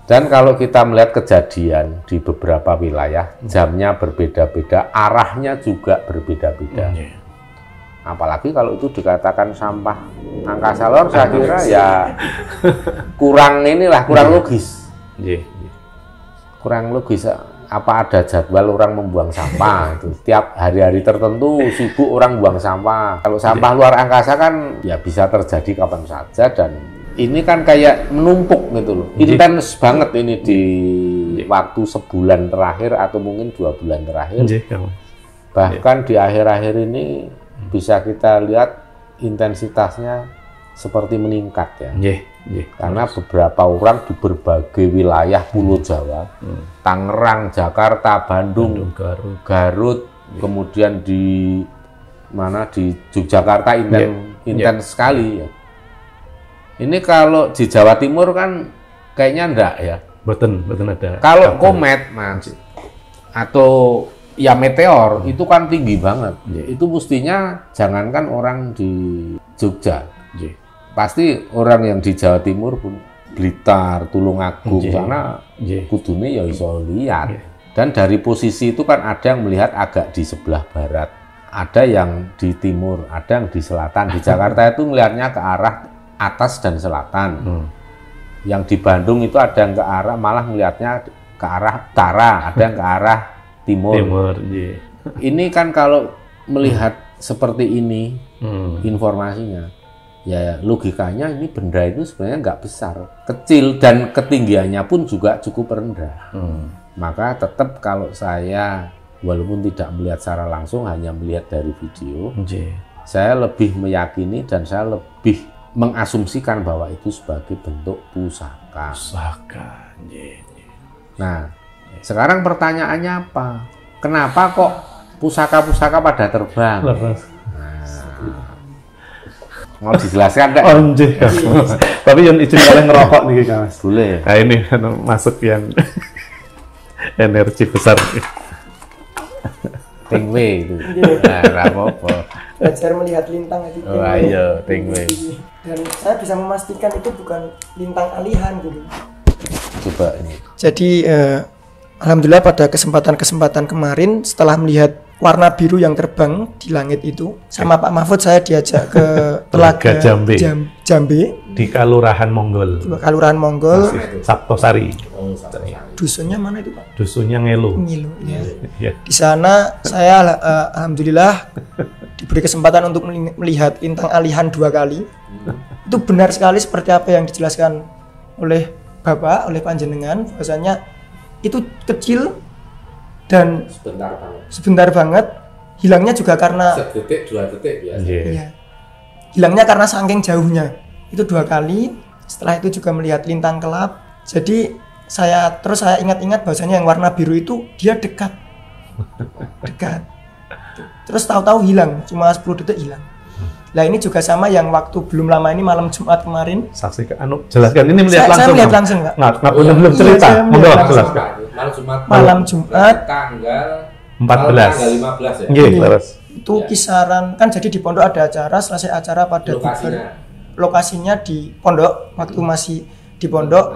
Speaker 1: Dan kalau kita melihat kejadian di beberapa wilayah, jamnya berbeda-beda, arahnya juga berbeda-beda. Apalagi kalau itu dikatakan sampah angkasa lor, saya kira ya kurang logis. Kurang logis. Apa ada jadwal orang membuang sampah itu tiap hari-hari tertentu sibuk orang buang sampah. Kalau sampah luar angkasa kan ya bisa terjadi kapan saja dan ini kan kayak menumpuk gitu loh. Intens banget ini di waktu sebulan terakhir atau mungkin 2 bulan terakhir. Bahkan di akhir-akhir ini bisa kita lihat intensitasnya seperti meningkat ya. Karena beberapa orang di berbagai wilayah Pulau Jawa, Tangerang, Jakarta, Bandung, Garut, kemudian di Yogyakarta intens sekali ya. Ini kalau di Jawa Timur kan kayaknya enggak ya.
Speaker 2: Betul ada.
Speaker 1: Kalau komet, Mas, atau ya meteor itu kan tinggi banget. Itu mestinya jangankan orang di Jogja. Pasti orang yang di Jawa Timur pun Blitar, Tulungagung sana kudune ya iso lihat. Dan dari posisi itu kan ada yang melihat agak di sebelah barat, ada yang di timur, ada yang di selatan. Di Jakarta itu melihatnya ke arah atas dan selatan. Yang di Bandung itu ada yang ke arah malah melihatnya ke arah utara, ada yang ke arah timur. Ini kan kalau melihat seperti ini informasinya, ya logikanya ini benda itu sebenarnya nggak besar, kecil dan ketinggiannya pun juga cukup rendah. Maka tetap kalau saya walaupun tidak melihat secara langsung, hanya melihat dari video, saya lebih meyakini dan saya lebih mengasumsikan bahwa itu sebagai bentuk pusaka. Nah, sekarang pertanyaannya apa? Kenapa kok pusaka-pusaka pada terbang? Mau dijelaskan enggak?
Speaker 2: Tapi yang izin kalian ngerokok nih Mas.
Speaker 1: Boleh.
Speaker 2: Nah ini masuk yang Energi besar.
Speaker 1: Tingwe itu. Nah, apa-apa.
Speaker 4: Belajar melihat lintang itu.
Speaker 1: Oh, ayo, tingwe.
Speaker 4: Dan saya bisa memastikan itu bukan lintang alihan gitu.
Speaker 1: Coba ini.
Speaker 4: Jadi alhamdulillah pada kesempatan kemarin setelah melihat warna biru yang terbang di langit itu sama Pak Mahfud, saya diajak ke Telaga Jambe
Speaker 2: di Kalurahan Monggol. Saptosari.
Speaker 4: Dusunnya mana itu Pak?
Speaker 2: Dusunnya Ngelo.
Speaker 4: Ya. Di sana saya alhamdulillah diberi kesempatan untuk melihat lintang alihan 2 kali. Itu benar sekali seperti apa yang dijelaskan oleh Bapak, oleh panjenengan, bahwasanya itu kecil dan sebentar banget, hilangnya juga karena
Speaker 1: sedetik 2 detik biasa.
Speaker 4: Iya. Hilangnya karena saking jauhnya. Itu 2 kali. Setelah itu juga melihat lintang kelap. Jadi saya ingat-ingat bahwasanya yang warna biru itu dia dekat. Terus tahu-tahu hilang, cuma 10 detik hilang. Nah ini juga sama yang waktu belum lama ini malam Jumat kemarin.
Speaker 2: Saksikan, jelaskan ini melihat langsung.
Speaker 4: Saya melihat langsung Pak.
Speaker 2: Belum cerita.
Speaker 1: Jelaskan.
Speaker 4: Malam Jumat
Speaker 1: tanggal
Speaker 2: 14.
Speaker 1: Tanggal 15 ya.
Speaker 2: Iya,
Speaker 4: itu kisaran kan, jadi di pondok ada acara, selesai acara pada lokasinya di pondok, waktu masih di pondok.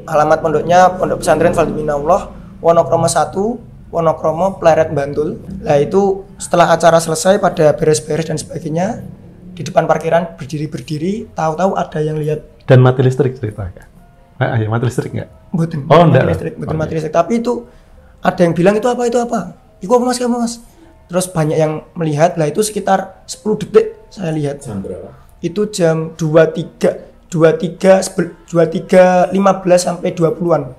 Speaker 4: Alamat pondoknya Pondok Pesantren Faldiminallah Wonokromo 1 Wonokromo Pleret Bantul. Nah itu setelah acara selesai pada beres-beres dan sebagainya, di depan parkiran berdiri, tahu-tahu ada yang lihat. Dan
Speaker 2: mati listrik cerita kan? Ya mati listrik nggak?
Speaker 4: Betul.
Speaker 2: Oh
Speaker 4: enggak. Mati listrik. Tapi itu ada yang bilang itu apa? Itu apa mas? Terus banyak yang melihat. Lah itu sekitar 10 detik saya lihat.
Speaker 1: Jam berapa?
Speaker 4: Itu jam 23.15 sampai 20-an.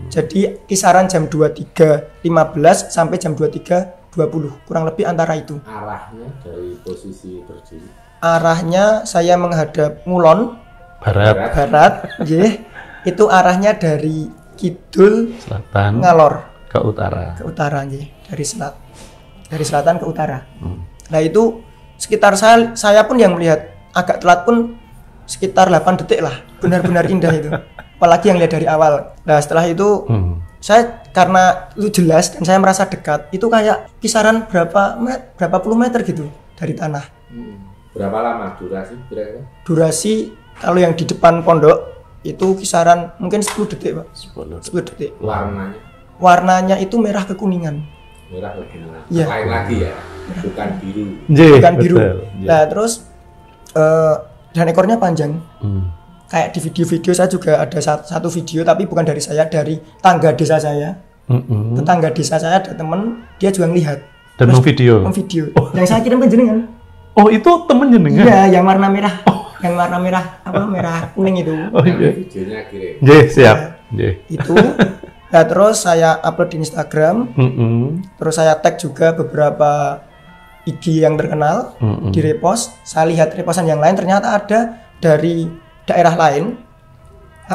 Speaker 4: Jadi kisaran jam 23.15 sampai jam 23.20, kurang lebih antara itu.
Speaker 1: Arahnya dari posisi berdiri?
Speaker 4: Arahnya saya menghadap ngulon barat. Itu arahnya dari kidul
Speaker 2: selatan
Speaker 4: ngalor
Speaker 2: ke utara.
Speaker 4: Dari selatan ke utara. Nah itu sekitar saya pun yang melihat agak telat pun sekitar 8 detik lah, benar-benar indah itu. Apalagi yang lihat dari awal. Nah setelah itu saya karena itu jelas dan saya merasa dekat, itu kayak kisaran berapa puluh meter gitu dari tanah.
Speaker 1: Berapa lama durasi kira-kira?
Speaker 4: Durasi kalau yang di depan pondok itu kisaran mungkin 10 detik Pak. 10 detik. Warnanya itu merah kekuningan. Ya.
Speaker 1: Lain lagi ya, bukan biru.
Speaker 4: Bukan biru. Nah terus dan ekornya panjang. Kayak di video-video saya juga ada satu video, tapi bukan dari saya, dari tangga desa saya. Tetangga desa saya ada temen, dia juga ngelihat.
Speaker 2: Dan memvideo.
Speaker 4: Yang saya kirim ke jenengan.
Speaker 2: Oh itu temen jenengan?
Speaker 4: Iya, yang warna merah. Yang warna merah, merah kuning itu.
Speaker 2: Oh iya.
Speaker 1: Videonya kirim.
Speaker 2: Siap.
Speaker 4: Itu. Nah terus saya upload di Instagram. Terus saya tag juga beberapa IG yang terkenal, di repost. Saya lihat repostan yang lain, ternyata ada dari daerah lain,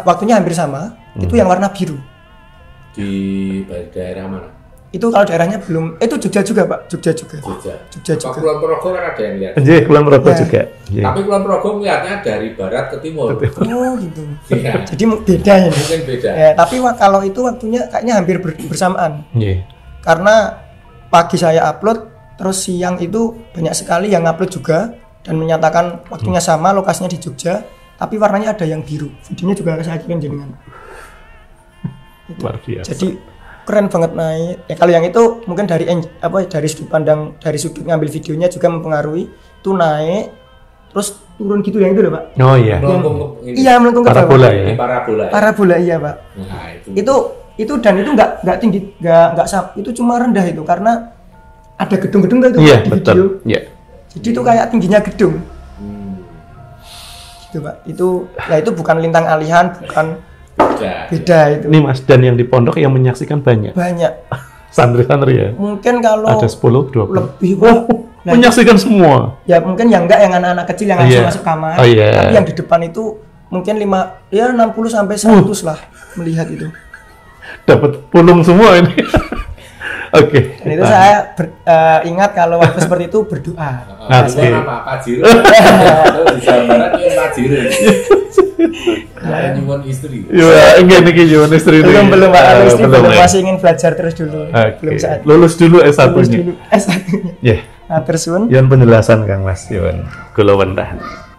Speaker 4: waktunya hampir sama, itu yang warna biru.
Speaker 1: Di daerah mana?
Speaker 4: Itu kalau daerahnya belum, itu Jogja juga Pak, Jogja juga.
Speaker 1: Kulon Progo kan ada yang lihat.
Speaker 2: Kulon Progo juga.
Speaker 1: Tapi Kulon Progo melihatnya dari barat ke timur.
Speaker 4: Oh gitu. Ya. Jadi beda ya.
Speaker 1: Mungkin beda.
Speaker 4: Ya, tapi kalau itu waktunya kayaknya hampir bersamaan. Karena pagi saya upload, terus siang itu banyak sekali yang upload juga dan menyatakan waktunya sama, lokasinya di Jogja. Tapi warnanya ada yang biru. Videonya juga saya kirim jenengan.
Speaker 2: Luar biasa.
Speaker 4: Jadi keren banget naik. Ya kalau yang itu mungkin dari sudut pandang, dari sudut ngambil videonya juga mempengaruhi. Itu naik terus turun gitu yang itu loh Pak.
Speaker 2: Oh iya.
Speaker 4: Melengkung ke bawah.
Speaker 1: Parabola
Speaker 4: iya Pak. Nah, itu dan itu enggak tinggi, enggak itu cuma rendah itu karena ada gedung-gedung itu di video.
Speaker 2: Iya.
Speaker 4: Jadi itu kayak tingginya gedung. Gitu Pak. Itu bukan lintang alihan, bukan beda itu.
Speaker 2: Ini Mas, dan yang di pondok yang menyaksikan banyak. Santri-santri ya.
Speaker 4: Mungkin kalau
Speaker 2: ada 10, 20.
Speaker 4: Lebih Pak.
Speaker 2: Menyaksikan semua.
Speaker 4: Ya mungkin yang anak-anak kecil yang langsung masuk kamar. Tapi yang di depan itu mungkin 60 sampai 100 lah melihat itu.
Speaker 2: Dapat pulung semua ini. Oke.
Speaker 4: Dan itu saya ingat kalau waktu seperti itu berdoa.
Speaker 2: Oke.
Speaker 1: Apa Jiro? Di Jawa Barat ini Pak Jiro. Nyuwun istri.
Speaker 2: Iya, enggak niki nyuwun istri.
Speaker 4: Belum Pak, istri belum,
Speaker 2: ya?
Speaker 4: masih ingin belajar terus dulu. Belum saat.
Speaker 2: Lulus dulu S1-nya.
Speaker 4: Lulus dulu S1-nya.
Speaker 2: Iya.
Speaker 4: Terus pun.
Speaker 2: Yon penjelasan Kang Mas Yon. Kula wendah.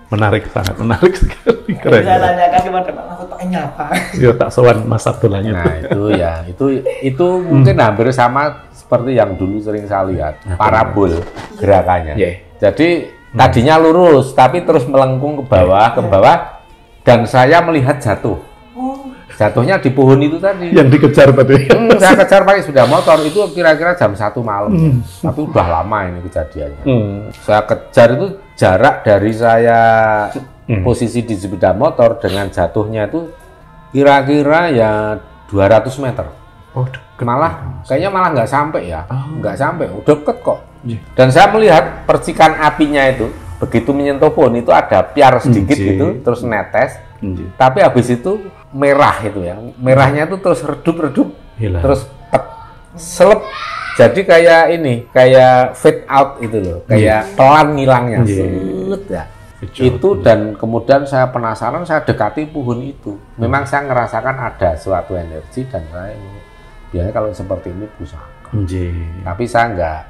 Speaker 2: Menarik, sangat menarik sekali. Keren.
Speaker 4: Saya tanyakan kepada Pak Mahfud, Pak ini apa?
Speaker 2: Ya tak sowan Mas Abdullah.
Speaker 1: Nah itu ya, itu mungkin hampir sama seperti yang dulu sering saya lihat, parabol gerakannya.
Speaker 2: Yeah.
Speaker 1: Jadi tadinya lurus, tapi terus melengkung ke bawah, dan saya melihat jatuh. Jatuhnya di pohon itu tadi.
Speaker 2: Yang dikejar tadi.
Speaker 1: Saya kejar pakai sepeda motor, itu kira-kira jam 1 malam. Tapi udah lama ini kejadiannya. Saya kejar itu jarak dari saya posisi di sepeda motor dengan jatuhnya itu kira-kira ya 200 meter.
Speaker 2: Oh,
Speaker 1: kayaknya malah nggak sampai ya. Nggak sampai, deket kok. Dan saya melihat percikan apinya itu, begitu menyentuh pohon itu ada piar sedikit gitu, terus netes. Tapi habis itu merah itu ya, merahnya itu terus redup, terus selep. Jadi kayak ini, kayak fade out itu loh, kayak pelan ngilangnya. Ya. Itu dan kemudian saya penasaran, saya dekati pohon itu. Memang saya ngerasakan ada suatu energi dan saya biasanya kalau seperti ini pusaka. Tapi saya nggak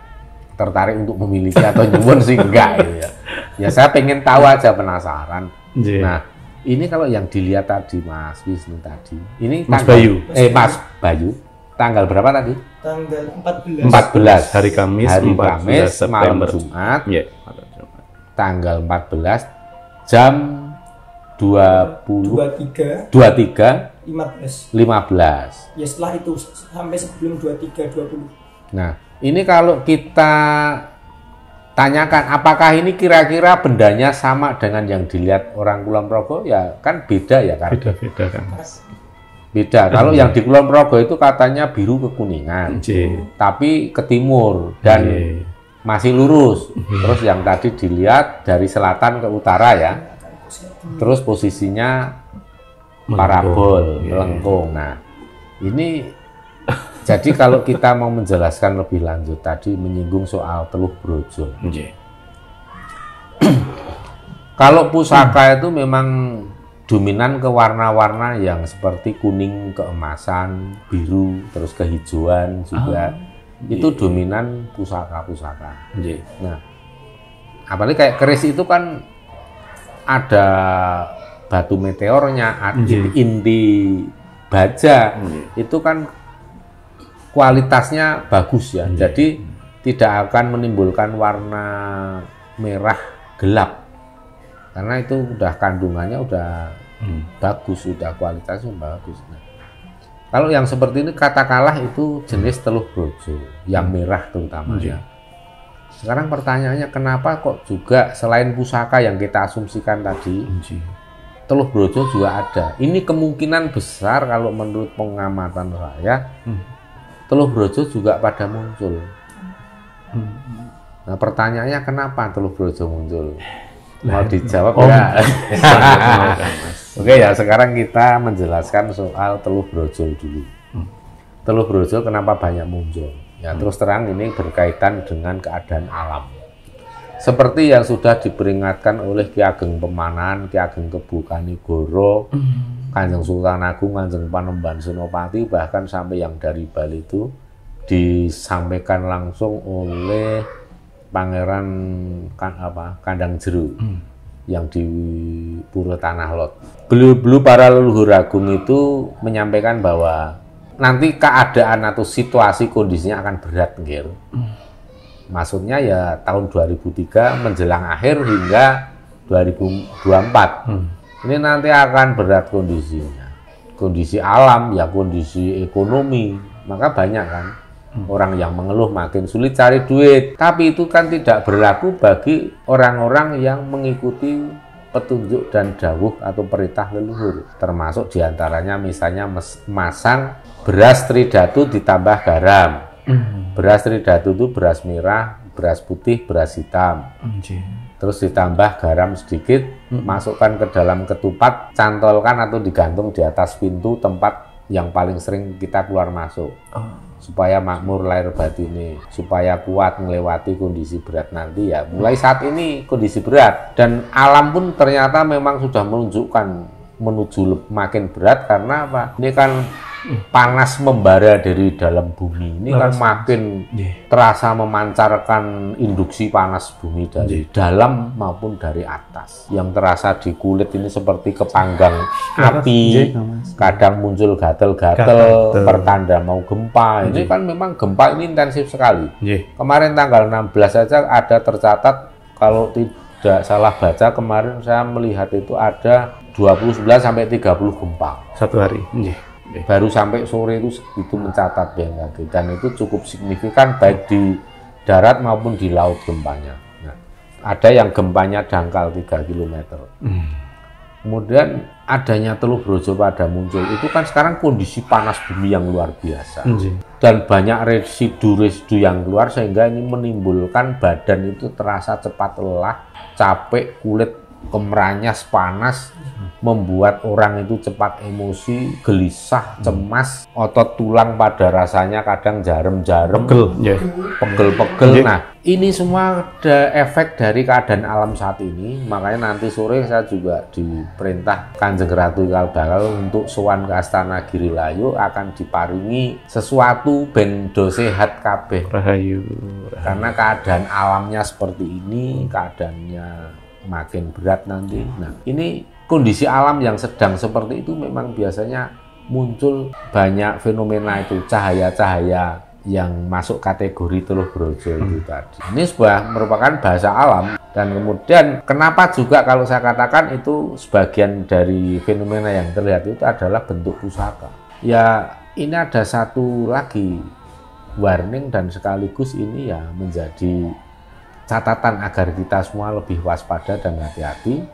Speaker 1: tertarik untuk memiliki atau nyuwun sih enggak gitu ya. Ya saya pengen tahu aja, penasaran. Nah, ini kalau yang dilihat tadi Mas Wisnu tadi, ini
Speaker 2: Mas Bayu,
Speaker 1: tanggal berapa tadi?
Speaker 4: Tanggal
Speaker 1: 14.
Speaker 2: Hari Kamis,
Speaker 1: malam Jumat. Tanggal 14 jam 23 15.
Speaker 4: Ya setelah itu sampai sebelum 23:20.
Speaker 1: Nah, ini kalau kita tanyakan apakah ini kira-kira bendanya sama dengan yang dilihat orang Kulon Progo, ya kan beda ya kan?
Speaker 2: Beda kan.
Speaker 1: Beda. Kalau yang di Kulon Progo itu katanya biru kekuningan, tapi ke timur dan masih lurus. Terus yang tadi dilihat dari selatan ke utara ya. Terus posisinya parabol, melengkung. Nah, ini jadi kalau kita mau menjelaskan lebih lanjut tadi menyinggung soal teluh brojo. Kalau pusaka itu memang dominan ke warna-warna yang seperti kuning, keemasan, biru, terus kehijauan juga. Itu dominan pusaka-pusaka. Nah, apalagi kayak keris itu kan ada batu meteornya, inti baja, itu kan kualitasnya bagus ya. Jadi tidak akan menimbulkan warna merah gelap. Karena itu udah kandungannya udah bagus, udah kualitasnya bagus. Nah, kalau yang seperti ini katakanlah itu jenis teluh brojo, yang merah terutama ya. Sekarang pertanyaannya kenapa kok juga selain pusaka yang kita asumsikan tadi, teluh brojo juga ada. Ini kemungkinan besar kalau menurut pengamatan saya, teluh brojo juga pada muncul. Nah pertanyaannya kenapa teluh brojo muncul? Mau dijawab ya? Oke ya, sekarang kita menjelaskan soal teluh brojo dulu. Teluh brojo kenapa banyak muncul? Ya terus terang ini berkaitan dengan keadaan alam. Seperti yang sudah diperingatkan oleh Ki Ageng Pemanan, Ki Ageng Kebu Kanigoro, Kanjeng Sultan Agung, Kanjeng Panembahan Senopati, bahkan sampai yang dari Bali itu disampaikan langsung oleh Pangeran Kandang Jeru yang di Pura Tanah Lot. Beliau para leluhur agung itu menyampaikan bahwa nanti keadaan atau situasi kondisinya akan berat, Ngir. Maksudnya ya tahun 2003 menjelang akhir hingga 2024. Ini nanti akan berat kondisinya. Kondisi alam ya, kondisi ekonomi. Maka banyak kan orang yang mengeluh makin sulit cari duit. Tapi itu kan tidak berlaku bagi orang-orang yang mengikuti petunjuk dan dawuh atau perintah leluhur. Termasuk diantaranya misalnya masang beras tridatu ditambah garam. Beras tridatu itu beras merah, beras putih, beras hitam. Terus ditambah garam sedikit, masukkan ke dalam ketupat, cantolkan atau digantung di atas pintu tempat yang paling sering kita keluar masuk. Supaya makmur lahir batin, supaya kuat melewati kondisi berat nanti ya. Mulai saat ini kondisi berat, dan alam pun ternyata memang sudah menunjukkan menuju makin berat. Karena apa? Ini kan panas membara dari dalam bumi. Ini kan makin terasa memancarkan induksi panas bumi dari dalam maupun dari atas. Yang terasa di kulit ini seperti kepanggang api, kadang muncul gatel-gatel, pertanda mau gempa. Ini kan memang gempa ini intensif sekali. Kemarin tanggal 16 saja ada tercatat, kalau tidak salah baca kemarin saya melihat itu ada 29 sampai 30 gempa.
Speaker 2: Satu hari.
Speaker 1: Baru sampai sore itu mencatat BMKG, dan itu cukup signifikan baik di darat maupun di laut gempanya. Nah, ada yang gempanya dangkal 3 km. Kemudian adanya Teluk Brojo pada muncul, itu kan sekarang kondisi panas bumi yang luar biasa. Dan banyak residu-residu yang keluar sehingga ini menimbulkan badan itu terasa cepat lelah, capek, kulit kemeranyas, panas, membuat orang itu cepat emosi, gelisah, cemas, otot tulang pada rasanya kadang jarem-jarem, pegel-pegel. Nah, ini semua ada efek dari keadaan alam saat ini. Makanya nanti sore saya juga diperintah Kanjeng Ratu Kalbakal untuk sowan ke Astana Girilayu, akan diparingi sesuatu bendo sehat kabeh.
Speaker 2: Rahayu.
Speaker 1: Karena keadaan alamnya seperti ini, keadaannya makin berat nanti. Nah, ini kondisi alam yang sedang seperti itu memang biasanya muncul banyak fenomena itu, cahaya-cahaya yang masuk kategori Teluk Brojo itu tadi. Ini merupakan bahasa alam, dan kemudian kenapa juga kalau saya katakan itu sebagian dari fenomena yang terlihat itu adalah bentuk pusaka. Ya, ini ada satu lagi warning dan sekaligus ini ya menjadi catatan agar kita semua lebih waspada dan hati-hati.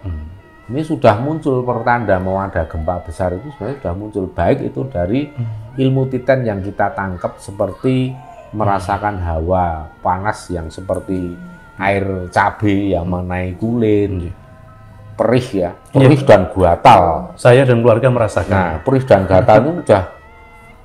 Speaker 1: Ini sudah muncul pertanda mau ada gempa besar, itu sebenarnya sudah muncul, baik itu dari ilmu titen yang kita tangkap seperti merasakan hawa panas yang seperti air cabai yang mengenai kulit, perih ya, perih dan gatal.
Speaker 2: Saya dan keluarga merasakan.
Speaker 1: Nah, perih dan gatal itu udah,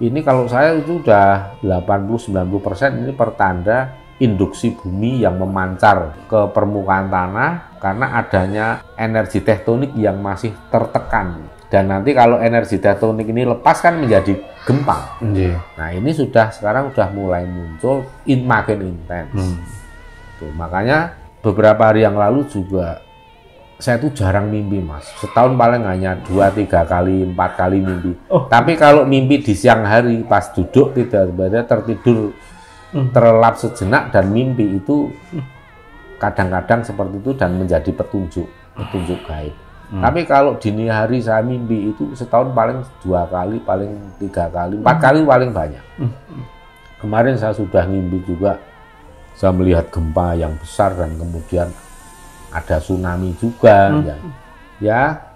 Speaker 1: ini kalau saya itu udah 80-90% ini pertanda induksi bumi yang memancar ke permukaan tanah karena adanya energi tektonik yang masih tertekan. Dan nanti kalau energi tektonik ini lepas kan menjadi gempa. Nah, ini sekarang sudah mulai muncul, makin intens. Tuh, makanya beberapa hari yang lalu juga saya tuh jarang mimpi, Mas. Setahun paling hanya 2-3 kali, 4 kali mimpi. Tapi kalau mimpi di siang hari pas duduk tiba-tiba tertidur, terlelap sejenak dan mimpi itu kadang-kadang seperti itu dan menjadi petunjuk gaib. Tapi kalau dini hari saya mimpi itu setahun paling 2 kali, paling 3 kali, 4 kali paling banyak. Kemarin saya sudah mimpi juga, saya melihat gempa yang besar dan kemudian ada tsunami juga. Ya.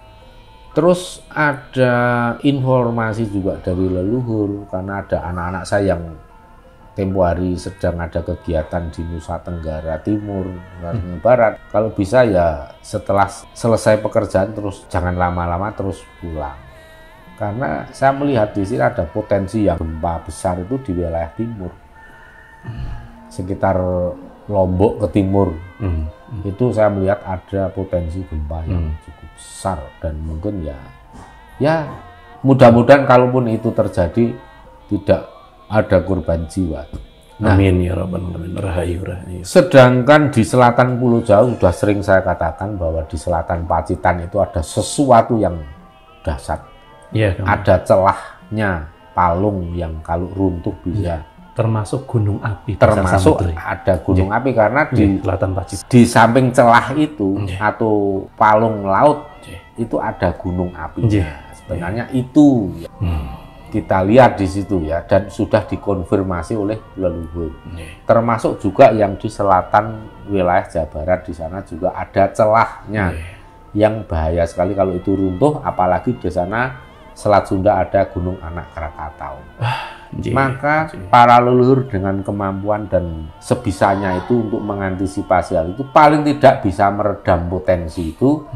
Speaker 1: Terus ada informasi juga dari leluhur karena ada anak-anak saya yang tempo hari sedang ada kegiatan di Nusa Tenggara Timur, Nusa Tenggara Barat. Kalau bisa ya setelah selesai pekerjaan terus jangan lama-lama terus pulang. Karena saya melihat di sini ada potensi yang gempa besar itu di wilayah timur. Sekitar Lombok ke timur. Itu saya melihat ada potensi gempa yang cukup besar dan mungkin ya mudah-mudahan kalaupun itu terjadi tidak ada korban jiwa.
Speaker 2: Nah, amin ya rabbal alamin. Rahayu.
Speaker 1: Sedangkan di selatan Pulau Jawa sudah sering saya katakan bahwa di selatan Pacitan itu ada sesuatu yang dahsyat. Ada celahnya palung yang kalau runtuh bisa.
Speaker 2: Termasuk gunung api.
Speaker 1: Termasuk ada gunung api karena di
Speaker 2: selatan Pacitan.
Speaker 1: Di samping celah itu atau palung laut itu ada gunung api. Sebenarnya itu. Kita lihat di situ ya, dan sudah dikonfirmasi oleh leluhur. Termasuk juga yang di selatan wilayah Jawa Barat, di sana juga ada celahnya yang bahaya sekali kalau itu runtuh, apalagi di sana Selat Sunda ada Gunung Anak Krakatau. Maka para leluhur dengan kemampuan dan sebisanya itu untuk mengantisipasi hal itu paling tidak bisa meredam potensi itu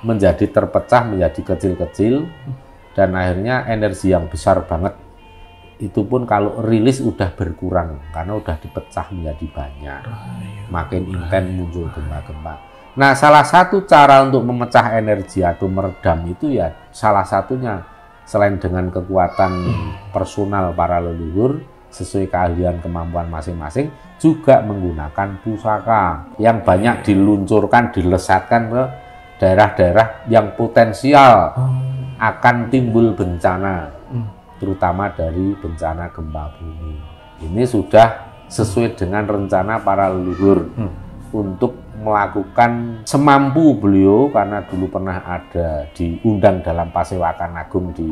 Speaker 1: menjadi terpecah menjadi kecil-kecil. dan akhirnya energi yang besar banget itu pun kalau rilis udah berkurang karena udah dipecah menjadi banyak, makin intens muncul gempa-gempa. Nah, salah satu cara untuk memecah energi atau meredam itu ya salah satunya selain dengan kekuatan personal para leluhur sesuai keahlian kemampuan masing-masing, juga menggunakan pusaka yang banyak diluncurkan, dilesatkan ke daerah-daerah yang potensial akan timbul bencana, terutama dari bencana gempa bumi. Ini sudah sesuai dengan rencana para leluhur untuk melakukan semampu beliau, karena dulu pernah ada diundang dalam Pasewakan Agung di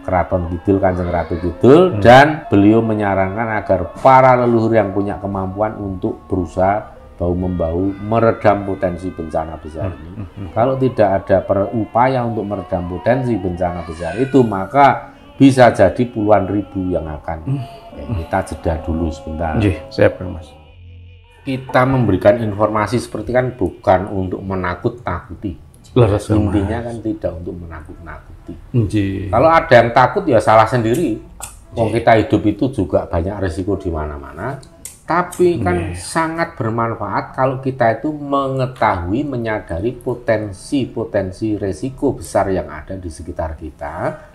Speaker 1: Keraton Kidul, Kanjeng Ratu Kidul, dan beliau menyarankan agar para leluhur yang punya kemampuan untuk berusaha bahu-membahu meredam potensi bencana besar ini. Kalau tidak ada upaya untuk meredam potensi bencana besar itu, maka bisa jadi puluhan ribu yang akan. Kita jeda dulu sebentar.
Speaker 2: Siap, Mas.
Speaker 1: Kita memberikan informasi seperti kan bukan untuk menakut-nakuti. Intinya kan tidak untuk menakut-nakuti. Kalau ada yang takut ya salah sendiri. Kalau kita hidup itu juga banyak risiko di mana-mana. Tapi kan sangat bermanfaat kalau kita itu mengetahui, menyadari potensi-potensi resiko besar yang ada di sekitar kita,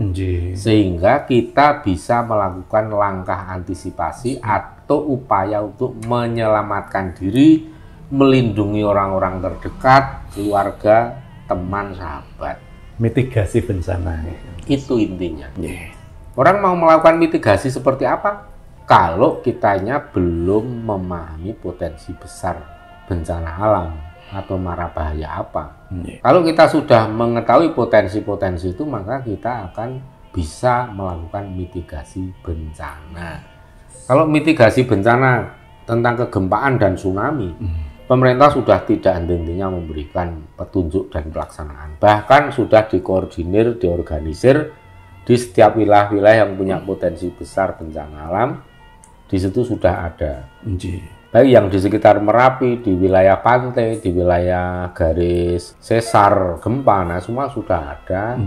Speaker 1: sehingga kita bisa melakukan langkah antisipasi atau upaya untuk menyelamatkan diri, melindungi orang-orang terdekat, keluarga, teman, sahabat.
Speaker 2: Mitigasi bencana.
Speaker 1: Itu intinya. Orang mau melakukan mitigasi seperti apa? Kalau kitanya belum memahami potensi besar bencana alam atau mara bahaya apa. Kalau kita sudah mengetahui potensi-potensi itu, maka kita akan bisa melakukan mitigasi bencana. Kalau mitigasi bencana tentang kegempaan dan tsunami, pemerintah sudah tidak henti-hentinya memberikan petunjuk dan pelaksanaan. Bahkan sudah dikoordinir, diorganisir di setiap wilayah-wilayah yang punya potensi besar bencana alam. Di situ sudah ada. Baik yang di sekitar Merapi, di wilayah pantai, di wilayah garis sesar gempa, nah semua sudah ada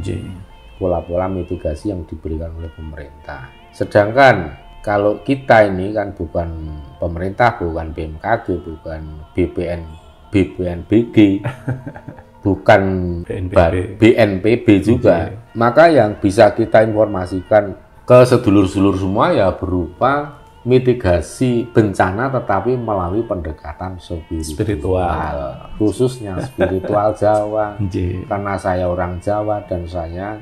Speaker 1: pola-pola mitigasi yang diberikan oleh pemerintah. Sedangkan kalau kita ini kan bukan pemerintah, bukan BMKG, bukan BPNBG, bukan BNPB juga. Maka yang bisa kita informasikan ke sedulur-sedulur semua ya berupa mitigasi bencana, tetapi melalui pendekatan spiritual, khususnya spiritual Jawa. Karena saya orang Jawa dan saya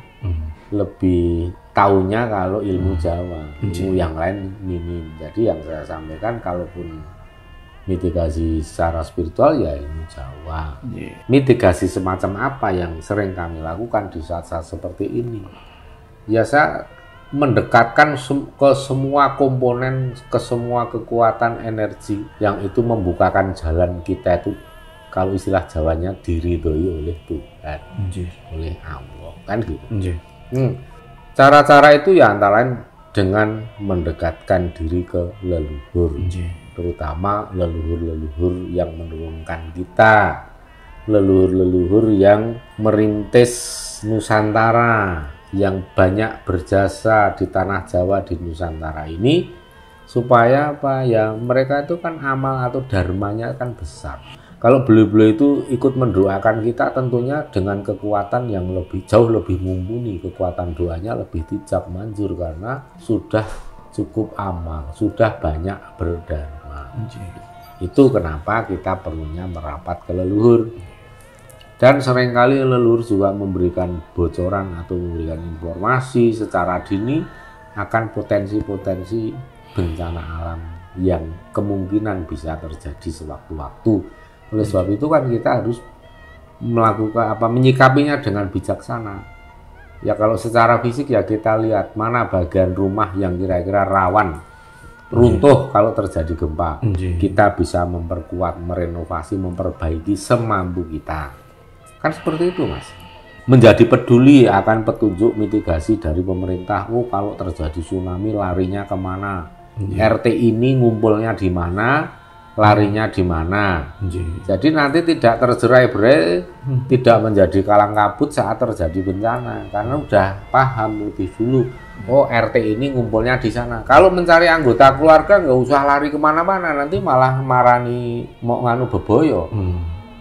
Speaker 1: lebih tahunya kalau ilmu Jawa, ilmu yang lain minim. Jadi yang saya sampaikan, kalaupun mitigasi secara spiritual ya ilmu Jawa. Mitigasi semacam apa yang sering kami lakukan di saat-saat seperti ini? Ya saya mendekatkan ke semua komponen, ke semua kekuatan energi yang itu membukakan jalan kita itu, kalau istilah Jawanya, diridhoi oleh Tuhan, oleh Allah, kan gitu. Cara-cara itu ya antara lain dengan mendekatkan diri ke leluhur, terutama leluhur-leluhur yang menurunkan kita, leluhur-leluhur yang merintis Nusantara, yang banyak berjasa di tanah Jawa, di Nusantara ini, supaya apa ya, mereka itu kan amal atau dharmanya kan besar. Kalau beliau-beliau itu ikut mendoakan kita, tentunya dengan kekuatan yang jauh lebih mumpuni, kekuatan doanya lebih tijab manjur karena sudah cukup amal, sudah banyak berdharma. Itu kenapa kita perlunya merapat ke leluhur. Dan seringkali leluhur juga memberikan bocoran atau memberikan informasi secara dini akan potensi-potensi bencana alam yang kemungkinan bisa terjadi sewaktu-waktu. Oleh sebab itu kan kita harus melakukan menyikapinya dengan bijaksana. Ya kalau secara fisik ya kita lihat mana bagian rumah yang kira-kira rawan runtuh kalau terjadi gempa. Kita bisa memperkuat, merenovasi, memperbaiki semampu kita. Kan seperti itu, Mas. Menjadi peduli akan petunjuk mitigasi dari pemerintah. Kalau terjadi tsunami larinya kemana? RT ini ngumpulnya di mana? larinya di mana. Jadi nanti tidak tercerai-berai, tidak menjadi kalang kabut saat terjadi bencana, karena udah paham lebih dulu. Oh, RT ini ngumpulnya di sana. Kalau mencari anggota keluarga nggak usah lari kemana-mana, nanti malah marani mau nganu beboyo.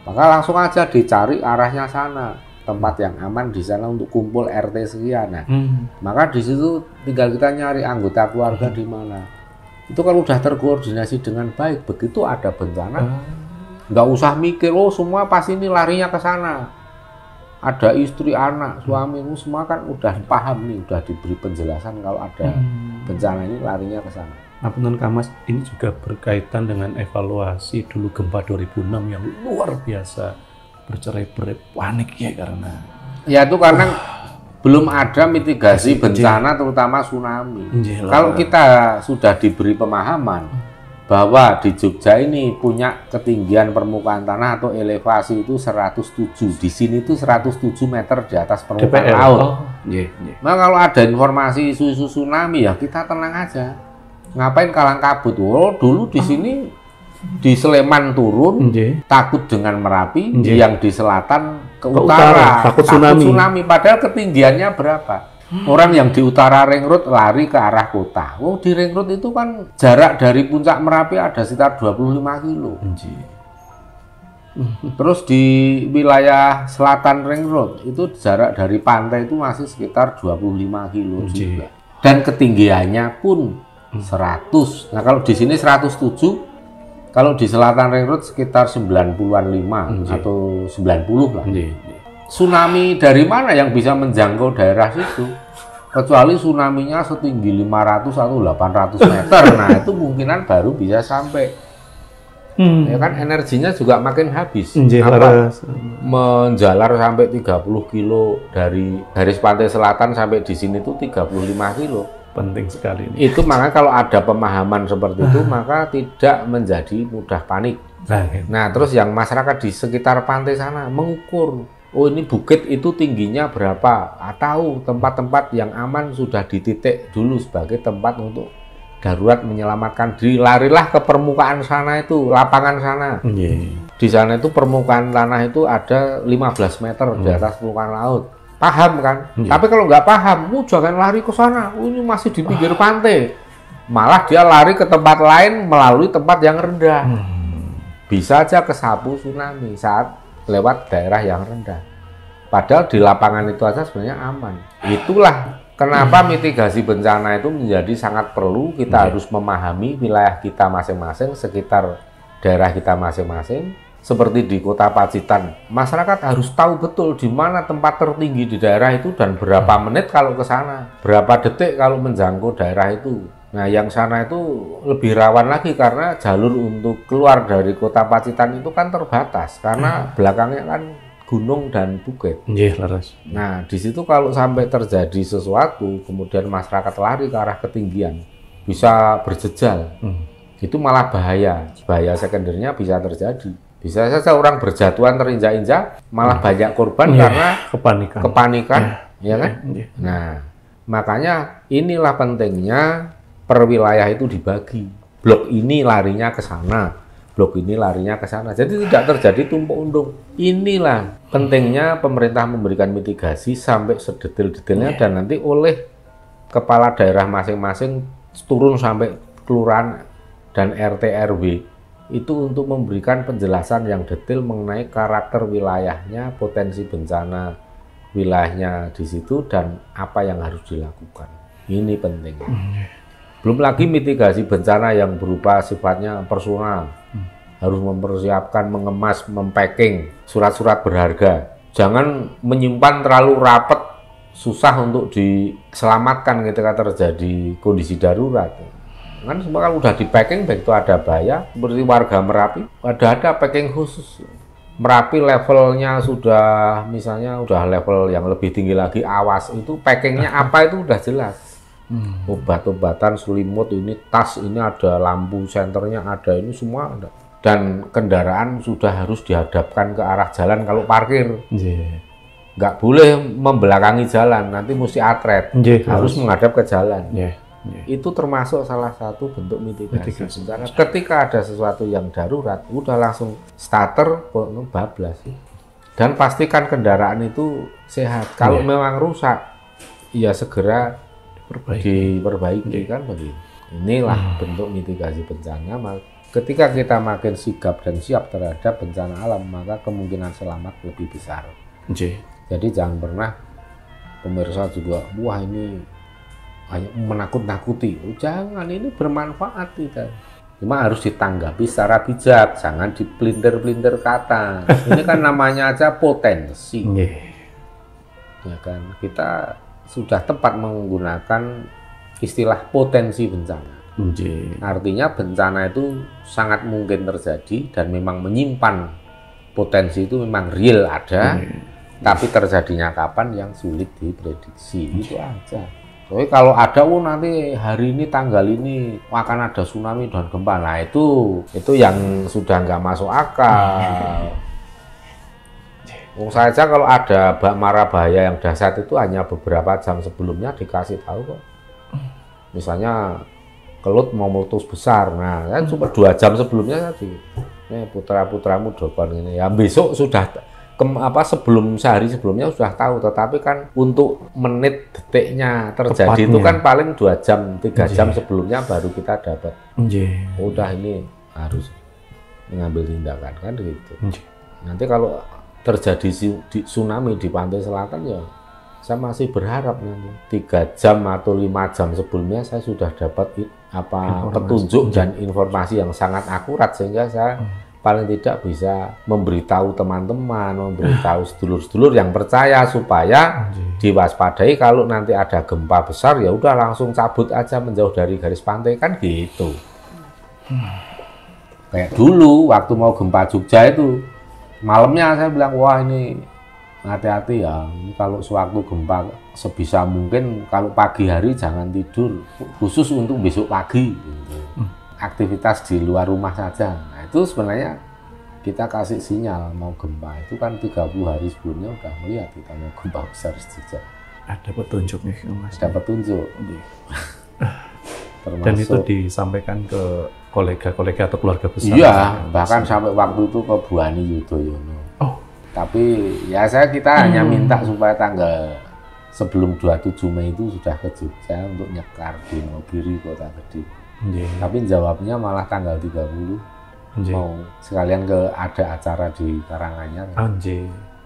Speaker 1: Maka langsung aja dicari arahnya sana, tempat yang aman di sana untuk kumpul RT sekian. Nah, maka di situ tinggal kita nyari anggota keluarga di mana. Itu kalau udah terkoordinasi dengan baik, begitu ada bencana, nggak usah mikir, oh semua pas ini larinya ke sana. Ada istri, anak, suami, semua kan udah paham nih, udah diberi penjelasan kalau ada bencana ini larinya ke sana.
Speaker 2: Nah, Punten Kang Mas, ini juga berkaitan dengan evaluasi dulu gempa 2006 yang luar biasa bercerai-berai, panik ya karena.
Speaker 1: Ya itu karena belum ada mitigasi bencana terutama tsunami. Kalau kita sudah diberi pemahaman bahwa di Jogja ini punya ketinggian permukaan tanah atau elevasi itu 107, di sini itu 107 meter di atas permukaan laut. Nah kalau ada informasi isu-isu tsunami ya kita tenang aja. Ngapain kalang kabut? Oh dulu di sini di Sleman turun, takut dengan Merapi, yang di selatan ke utara takut tsunami. Padahal ketinggiannya berapa? Orang yang di utara Ring Road lari ke arah kota. Oh, di Ring Road itu kan jarak dari puncak Merapi ada sekitar 25 kilo. Terus di wilayah selatan Ring Road itu jarak dari pantai itu masih sekitar 25 kilo juga. Dan ketinggiannya pun 100. Nah, kalau di sini 107, kalau di selatan Ring Road sekitar 90-an 5 atau 90 lah. Tsunami dari mana yang bisa menjangkau daerah situ? Kecuali tsunami-nya setinggi 500 atau 800 meter. Nah, itu kemungkinan baru bisa sampai. Ya kan energinya juga makin habis. Menjalar sampai 30 kilo dari garis pantai selatan sampai di sini itu 35 kilo.
Speaker 2: Penting sekali ini.
Speaker 1: Itu makanya kalau ada pemahaman seperti itu, maka tidak menjadi mudah panik. Nah, terus yang masyarakat di sekitar pantai sana mengukur. Oh ini bukit itu tingginya berapa? Tahu tempat-tempat yang aman sudah dititik dulu sebagai tempat untuk darurat menyelamatkan diri. Larilah ke permukaan sana itu, lapangan sana. Di sana itu permukaan tanah itu ada 15 meter di atas permukaan laut. Paham kan? Tapi kalau nggak paham, jangan lari ke sana. Ini masih di pinggir pantai. Malah dia lari ke tempat lain melalui tempat yang rendah. Bisa aja kesapu tsunami saat lewat daerah yang rendah. Padahal di lapangan itu aja sebenarnya aman. Itulah kenapa mitigasi bencana itu menjadi sangat perlu. Kita harus memahami wilayah kita masing-masing, sekitar daerah kita masing-masing. Seperti di Kota Pacitan, masyarakat harus tahu betul di mana tempat tertinggi di daerah itu dan berapa menit kalau ke sana, berapa detik kalau menjangkau daerah itu. Nah, yang sana itu lebih rawan lagi karena jalur untuk keluar dari Kota Pacitan itu kan terbatas karena belakangnya kan gunung dan bukit. Nah, di situ kalau sampai terjadi sesuatu, kemudian masyarakat lari ke arah ketinggian, bisa berjejal. Itu malah bahaya. Bahaya sekundernya bisa terjadi. Bisa saja orang berjatuhan terinjak-injak, malah banyak korban karena kepanikan, ya kan? Nah, makanya inilah pentingnya per wilayah itu dibagi. Blok ini larinya ke sana, blok ini larinya ke sana. Jadi tidak terjadi tumpuk undung. Inilah pentingnya pemerintah memberikan mitigasi sampai sedetail-detailnya dan nanti oleh kepala daerah masing-masing turun sampai kelurahan dan RT RW itu untuk memberikan penjelasan yang detail mengenai karakter wilayahnya, potensi bencana wilayahnya di situ dan apa yang harus dilakukan. Ini penting. Belum lagi mitigasi bencana yang berupa sifatnya personal. Harus mempersiapkan, mengemas, mempacking surat-surat berharga. Jangan menyimpan terlalu rapat, susah untuk diselamatkan ketika terjadi kondisi darurat. Kan semua kan udah di packing, baik itu ada bayar seperti warga Merapi ada packing khusus. Merapi levelnya sudah misalnya udah level yang lebih tinggi lagi, awas, itu packingnya apa itu udah jelas. Obat-obatan, selimut, ini tas, ini ada lampu senternya, ada ini semua ada. Dan kendaraan sudah harus dihadapkan ke arah jalan kalau parkir. Nggak boleh membelakangi jalan, nanti mesti atret, harus menghadap ke jalan. Itu termasuk salah satu bentuk mitigasi bencana. Ketika ada sesuatu yang darurat, udah langsung starter bablas. Dan pastikan kendaraan itu sehat. Kalau memang rusak, ya segera diperbaiki kan begitu. Inilah bentuk mitigasi bencana. Ketika kita makin sigap dan siap terhadap bencana alam, maka kemungkinan selamat lebih besar. Jadi jangan pernah pemirsa juga, wah ini hanya menakut-nakuti. Jangan, ini bermanfaat kita. Cuma harus ditanggapi secara bijak, jangan dipelintir-pelintir kata. Ini kan namanya aja potensi. Ya kan, kita sudah tepat menggunakan istilah potensi bencana. Artinya bencana itu sangat mungkin terjadi dan memang menyimpan potensi itu memang real ada, tapi terjadinya kapan yang sulit diprediksi. Itu aja. Soalnya kalau ada, nanti hari ini tanggal ini akan ada tsunami dan gempa, nah itu yang sudah nggak masuk akal. Saja kalau ada mara bahaya yang dahsyat itu hanya beberapa jam sebelumnya dikasih tahu kok. Misalnya kelut mau meletus besar, nah kan cuma 2 jam sebelumnya tadi. Putra-putramu dopan ini, ya besok sudah sebelum sehari sebelumnya sudah tahu, tetapi kan untuk menit detiknya terjadi itu kan paling 2 jam 3 jam sebelumnya baru kita dapat. Udah ini harus mengambil tindakan kan gitu. Nanti kalau terjadi tsunami di pantai selatan, ya saya masih berharap nanti 3 jam atau 5 jam sebelumnya saya sudah dapat petunjuk dan informasi yang sangat akurat sehingga saya paling tidak bisa memberitahu teman-teman, memberitahu sedulur-sedulur yang percaya supaya diwaspadai kalau nanti ada gempa besar, ya udah langsung cabut aja menjauh dari garis pantai kan gitu. Kayak dulu waktu mau gempa Jogja itu malamnya saya bilang, wah ini hati-hati ya, ini kalau sewaktu gempa sebisa mungkin kalau pagi hari jangan tidur, khusus untuk besok pagi. Aktivitas di luar rumah saja. Nah, itu sebenarnya kita kasih sinyal mau gempa itu kan 30 hari sebelumnya udah melihat kita mau gempa besar sejak.
Speaker 2: Ada petunjuk nih Mas.
Speaker 1: Ada petunjuk.
Speaker 2: Dan itu disampaikan ke kolega-kolega atau keluarga besar.
Speaker 1: Iya, bahkan sampai waktu itu ke Bu Ani Yudhoyono. Tapi ya kita hanya minta supaya tanggal sebelum 27 Mei itu sudah ke Jogja untuk nyekar di Nogiri Kota Gede. Tapi jawabnya malah tanggal 30 mau sekalian ada acara di Karanganyar.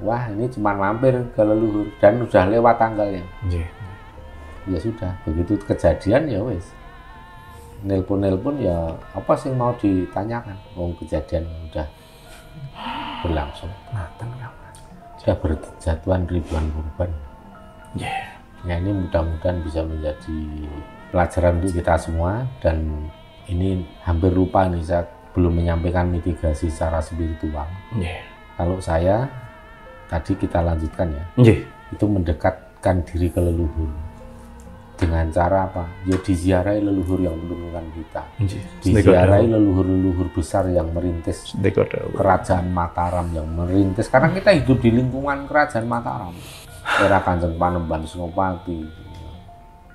Speaker 1: Wah ini cuma mampir ke leluhur dan udah lewat tanggalnya. Ya sudah, begitu kejadian ya wes nelpon ya apa sih mau ditanyakan, kejadian udah berlangsung, sudah berjatuhan ribuan korban. Ya ini mudah-mudahan bisa menjadi pelajaran untuk kita semua, dan ini hampir lupa nih saya belum menyampaikan mitigasi secara spiritual. Kalau saya tadi kita lanjutkan ya, itu mendekatkan diri ke leluhur dengan cara apa? Ya diziarahi leluhur yang menurunkan kita, diziarahi leluhur-leluhur besar yang merintis kerajaan Mataram, yang merintis karena kita hidup di lingkungan kerajaan Mataram, era Kanjeng Panembahan Senopati.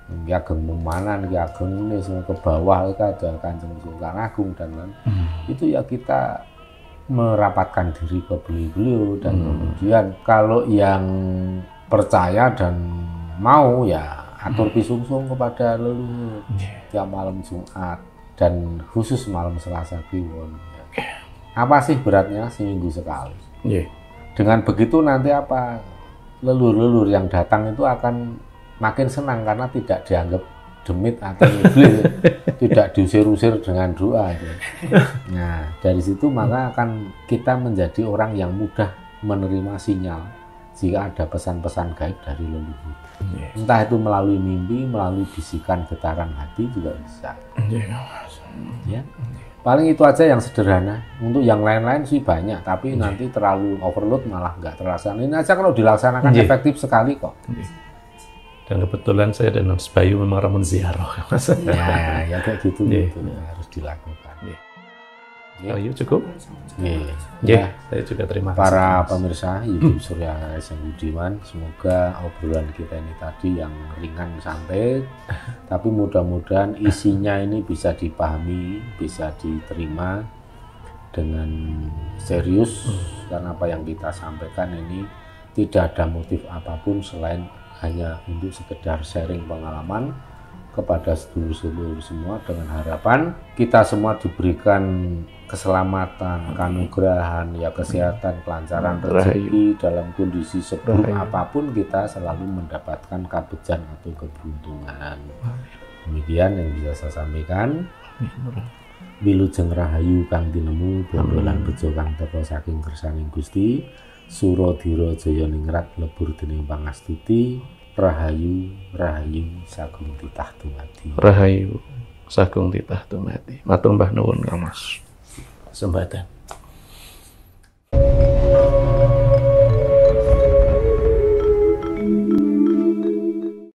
Speaker 1: Ki Ageng Memanan, Ki Ageng ini semua ke bawah itu ada Kanjeng Sultan Agung dan lain. Itu ya kita merapatkan diri ke beliau dan kemudian kalau yang percaya dan mau ya atur pisungsung kepada leluhur tiap malam Jumat dan khusus malam Selasa Kliwon. Apa sih beratnya seminggu sekali? Dengan begitu nanti apa leluhur-leluhur yang datang itu akan makin senang karena tidak dianggap demit atau iblis, tidak diusir-usir dengan doa. Nah, dari situ maka akan kita menjadi orang yang mudah menerima sinyal jika ada pesan-pesan gaib dari leluhur. Entah itu melalui mimpi, melalui bisikan getaran hati juga bisa. Ya. Paling itu aja yang sederhana. Untuk yang lain-lain sih banyak, tapi nanti terlalu overload malah nggak terlaksana. Ini aja kalau dilaksanakan efektif sekali kok.
Speaker 2: Dan kebetulan saya dan Mas Bayu memang ramen ziarah.
Speaker 1: Ya kayak gitu, gitu. Harus dilakukan.
Speaker 2: Oh, iya cukup.
Speaker 1: Ya,
Speaker 2: saya juga terima kasih.
Speaker 1: Para pemirsa YouTube Surya KKSD Budiman, semoga obrolan kita ini tadi yang ringan santai, tapi mudah-mudahan isinya ini bisa dipahami, bisa diterima dengan serius, karena apa yang kita sampaikan ini tidak ada motif apapun selain hanya untuk sekedar sharing pengalaman kepada sedulur-sedulur semua, dengan harapan kita semua diberikan keselamatan, kanugrahan, ya kesehatan, kelancaran rezeki dalam kondisi seburuk apapun, kita selalu mendapatkan kabejan atau keberuntungan. Demikian yang bisa saya sampaikan. Wilujeng rahayu kang tinemu, bondolan bejo kang teka saking kersaning Gusti, Suradira jaya ningrat lebur dening pangastuti, rahayu rahayu sagung titah tumati.
Speaker 2: Rahayu sagung titah tumati. Matur mbah nuwun Kang Mas. Sembatan.